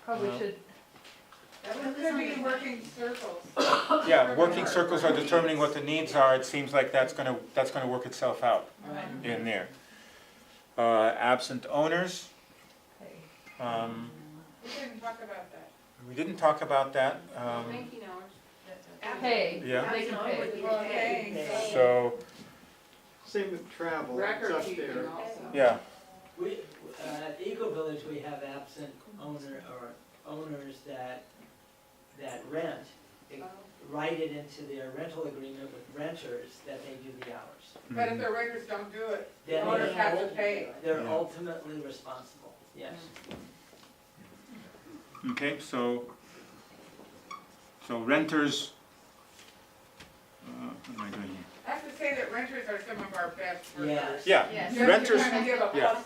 Probably should, That one could be working circles. Yeah, working circles are determining what the needs are. It seems like that's gonna work itself out Right. in there. Absent owners. pay. We didn't talk about that. We didn't talk about that. Banking hours. Pay, Yeah. they can pay. Well, thanks. So, Same with travel, it's Record up keeping there. also. yeah, We, at the Ecovillage, we have absent owner, or owners that rent, write it into their rental agreement with renters that they do the hours. But if the renters don't do it, the Then owners have to pay. they're Yeah. ultimately responsible, yes. okay, so renters, what am I doing here? I have to say that renters are some of our best Yes. workers. Yeah, Yes. renters, Just trying to give a yeah.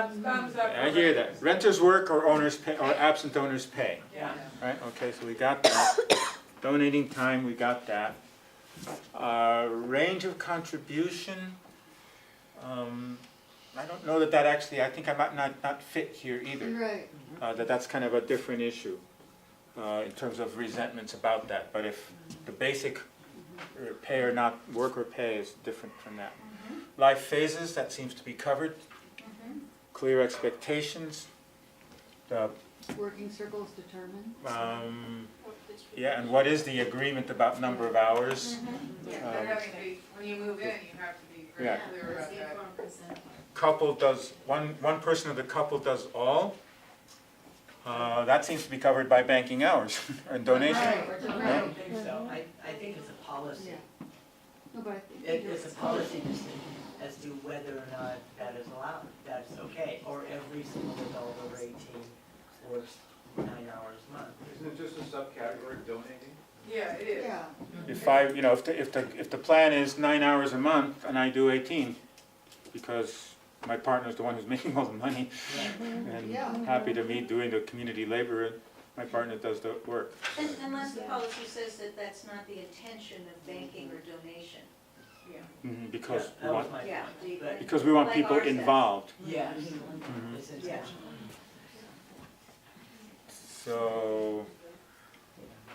thumbs up. I for hear renters. that. Renters work or owners pay, or absent owners pay. Yeah. Right, okay, so we got that. Donating time, we got that. Range of contribution, I don't know that actually, I think I might not fit here either. Right. That's kind of a different issue in terms of resentments about that. But if the basic pay or not, work or pay is different from that. Life phases, that seems to be covered. Clear expectations. The Working circles determined. yeah, and what is the agreement about number of hours? They're having to be, when you move in, you have to be very Yeah. clear about that. Couple does, one person of the couple does all. That seems to be covered by banking hours and donation. I don't think so, I think it's a policy. Yeah. No, but I think It's a policy decision as to whether or not that is allowed, that's okay, or every single adult over 18 works 9 hours a month. Isn't it just a subcategory of donating? Yeah, it is. Yeah. If if the plan is 9 hours a month and I do 18, because my partner's the one who's making all the money, and Yeah. happy to me doing the community labor, my partner does the work. Unless the policy says that that's not the intention of banking or donation. Because we That was want, my Yeah. point, but, because we want Like people ours does. involved. yes, Mhm. it's intentional. So,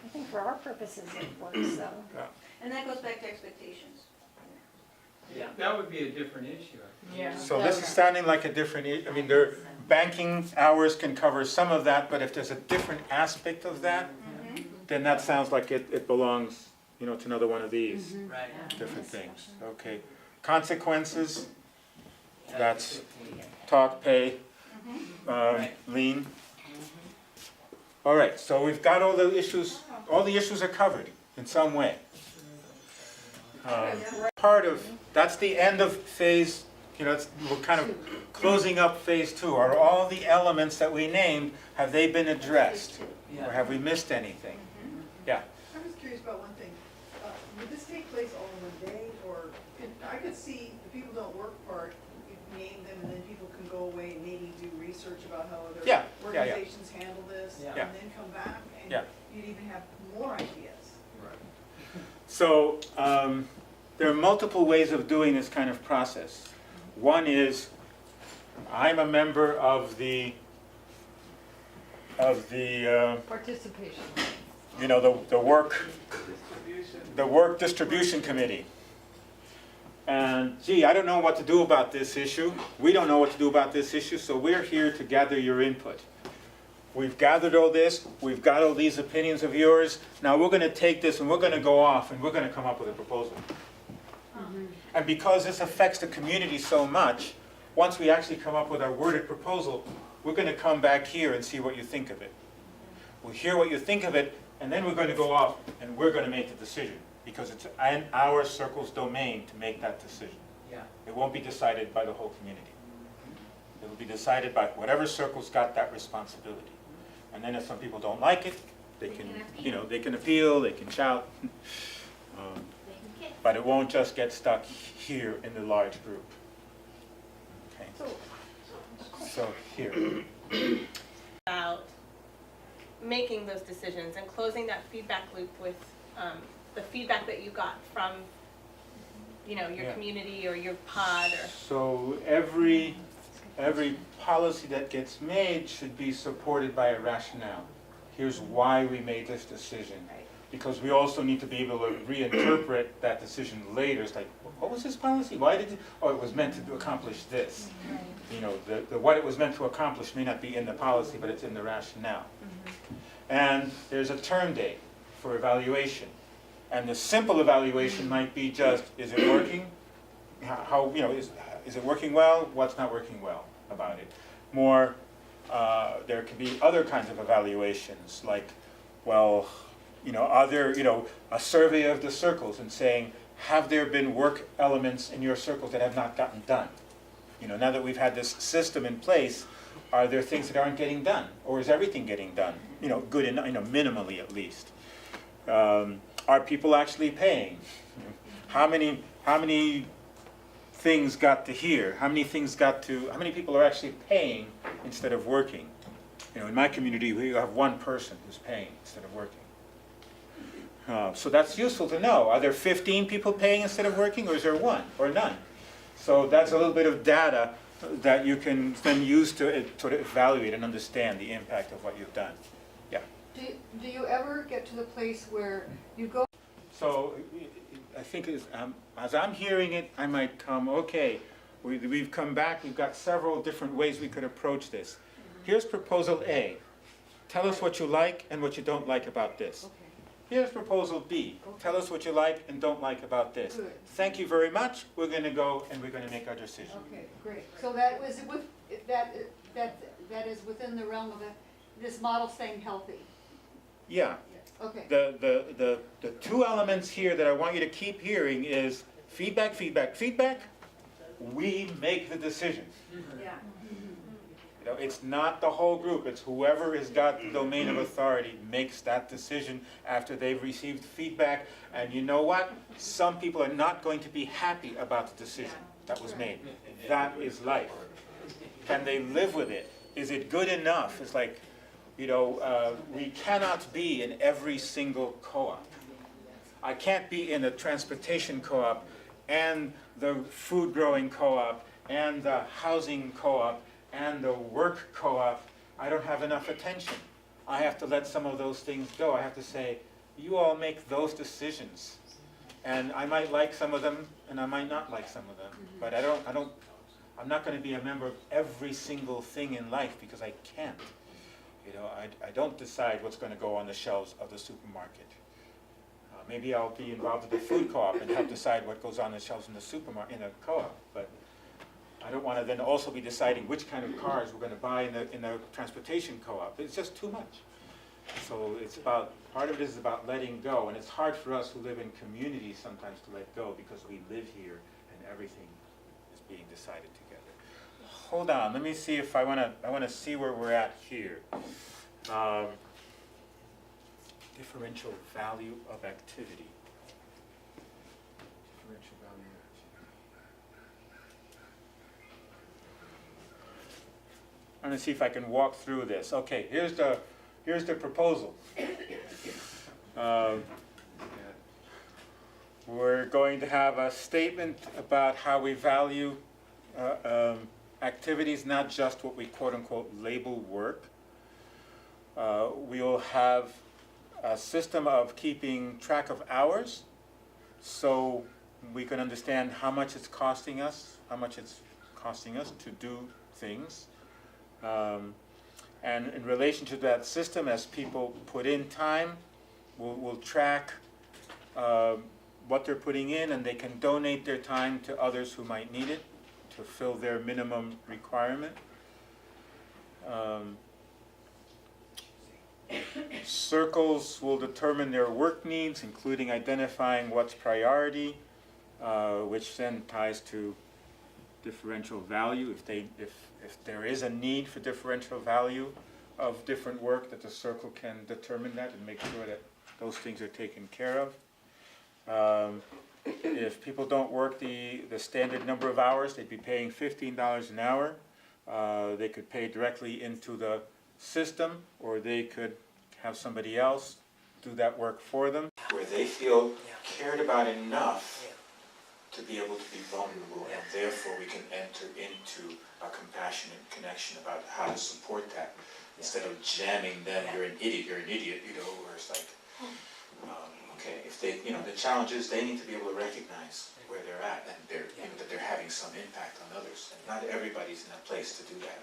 I think for our purposes it works though. And that goes back to expectations. Yeah. That would be a different issue. Yeah. so this is sounding like a different, I mean, their banking hours can cover some of that, but if there's a different aspect of that, then that sounds like it belongs, to another one of these Right. different things. Okay. Consequences, that's 15. talk, pay, Right. lien. All right, so we've got all the issues are covered in some way. Part of, that's the end of phase, we're kind of closing up phase 2. Are all the elements that we named, have they been addressed? Or Yeah. have we missed anything? Yeah, I was curious about one thing. Would this take place all in one day, or I could see the people don't work part, you name them, and then people can go away and maybe do research about how other Yeah. organizations handle this, Yeah. and then come back, and Yeah. you'd even have more ideas. so there are multiple ways of doing this kind of process. One is, I'm a member of the Participation. the work distribution committee. And gee, I don't know what to do about this issue. We don't know what to do about this issue, so we're here to gather your input. We've gathered all this, we've got all these opinions of yours. Now we're going to take this and we're going to go off and we're going to come up with a proposal. And because this affects the community so much, once we actually come up with our worded proposal, we're going to come back here and see what you think of it. We'll hear what you think of it, and then we're going to go off and we're going to make the decision. Because it's in our circle's domain to make that decision. Yeah. It won't be decided by the whole community. It will be decided by whatever circle's got that responsibility. And then if some people don't like it, they can appeal, they can shout. But it won't just get stuck here in the large group. Okay. So here. About making those decisions and closing that feedback loop with the feedback that you got from, your community or your pod or. So every policy that gets made should be supported by a rationale. Here's why we made this decision. Because we also need to be able to reinterpret that decision later. It's like, what was this policy? Why did it? Oh, it was meant to accomplish this. The what it was meant to accomplish may not be in the policy, but it's in the rationale. And there's a term date for evaluation. And the simple evaluation might be just, is it working? How is it working well? What's not working well about it? More, there can be other kinds of evaluations, like, well, a survey of the circles and saying, have there been work elements in your circles that have not gotten done? Now that we've had this system in place, are there things that aren't getting done? Or is everything getting done? Good enough, minimally at least. Are people actually paying? How many things got to here? How many people are actually paying instead of working? In my community, we have one person who's paying instead of working. So that's useful to know. Are there 15 people paying instead of working, or is there one, or none? So that's a little bit of data that you can then use to sort of evaluate and understand the impact of what you've done. Yeah. Do you ever get to the place where you go? So I think as I'm hearing it, I might come, okay, we've come back, we've got several different ways we could approach this. Here's proposal A. Tell us what you like and what you don't like about this. Here's proposal B. Tell us what you like and don't like about this. Good. Thank you very much. We're going to go and we're going to make our decision. Okay, great. So that was that is within the realm of this model staying healthy. Yeah. Okay. The two elements here that I want you to keep hearing is feedback, feedback, feedback. We make the decision. Yeah. It's not the whole group. It's whoever has got the domain of authority makes that decision after they've received feedback. And you know what? Some people are not going to be happy about the decision that was made. That is life. Can they live with it? Is it good enough? It's like, we cannot be in every single co-op. I can't be in the transportation co-op and the food growing co-op and the housing co-op and the work co-op. I don't have enough attention. I have to let some of those things go. I have to say, you all make those decisions. And I might like some of them and I might not like some of them. But I'm not going to be a member of every single thing in life because I can't. I don't decide what's going to go on the shelves of the supermarket. Maybe I'll be involved with the food co-op and help decide what goes on the shelves in the supermarket, in a co-op. But I don't want to then also be deciding which kind of cars we're going to buy in the transportation co-op. It's just too much. So part of it is about letting go, and it's hard for us who live in communities sometimes to let go because we live here and everything is being decided together. Hold on, let me see if I want to see where we're at here. Differential value of activity. Differential value of activity. I'm going to see if I can walk through this. Okay, here's the proposal. We're going to have a statement about how we value activities, not just what we quote-unquote label work. We'll have a system of keeping track of hours. So we can understand how much it's costing us, to do things. And in relation to that system, as people put in time, we'll track what they're putting in, and they can donate their time to others who might need it to fill their minimum requirement. Circles will determine their work needs, including identifying what's priority, which then ties to differential value. If there is a need for differential value of different work, that the circle can determine that and make sure that those things are taken care of. If people don't work the standard number of hours, they'd be paying $15 an hour. They could pay directly into the system, or they could have somebody else do that work for them, where they feel cared about enough to be able to be vulnerable, and therefore we can enter into a compassionate connection about how to support that, instead of jamming them, you're an idiot, where it's like, okay, if they, the challenge is they need to be able to recognize where they're at, and that they're having some impact on others, and not everybody's in a place to do that.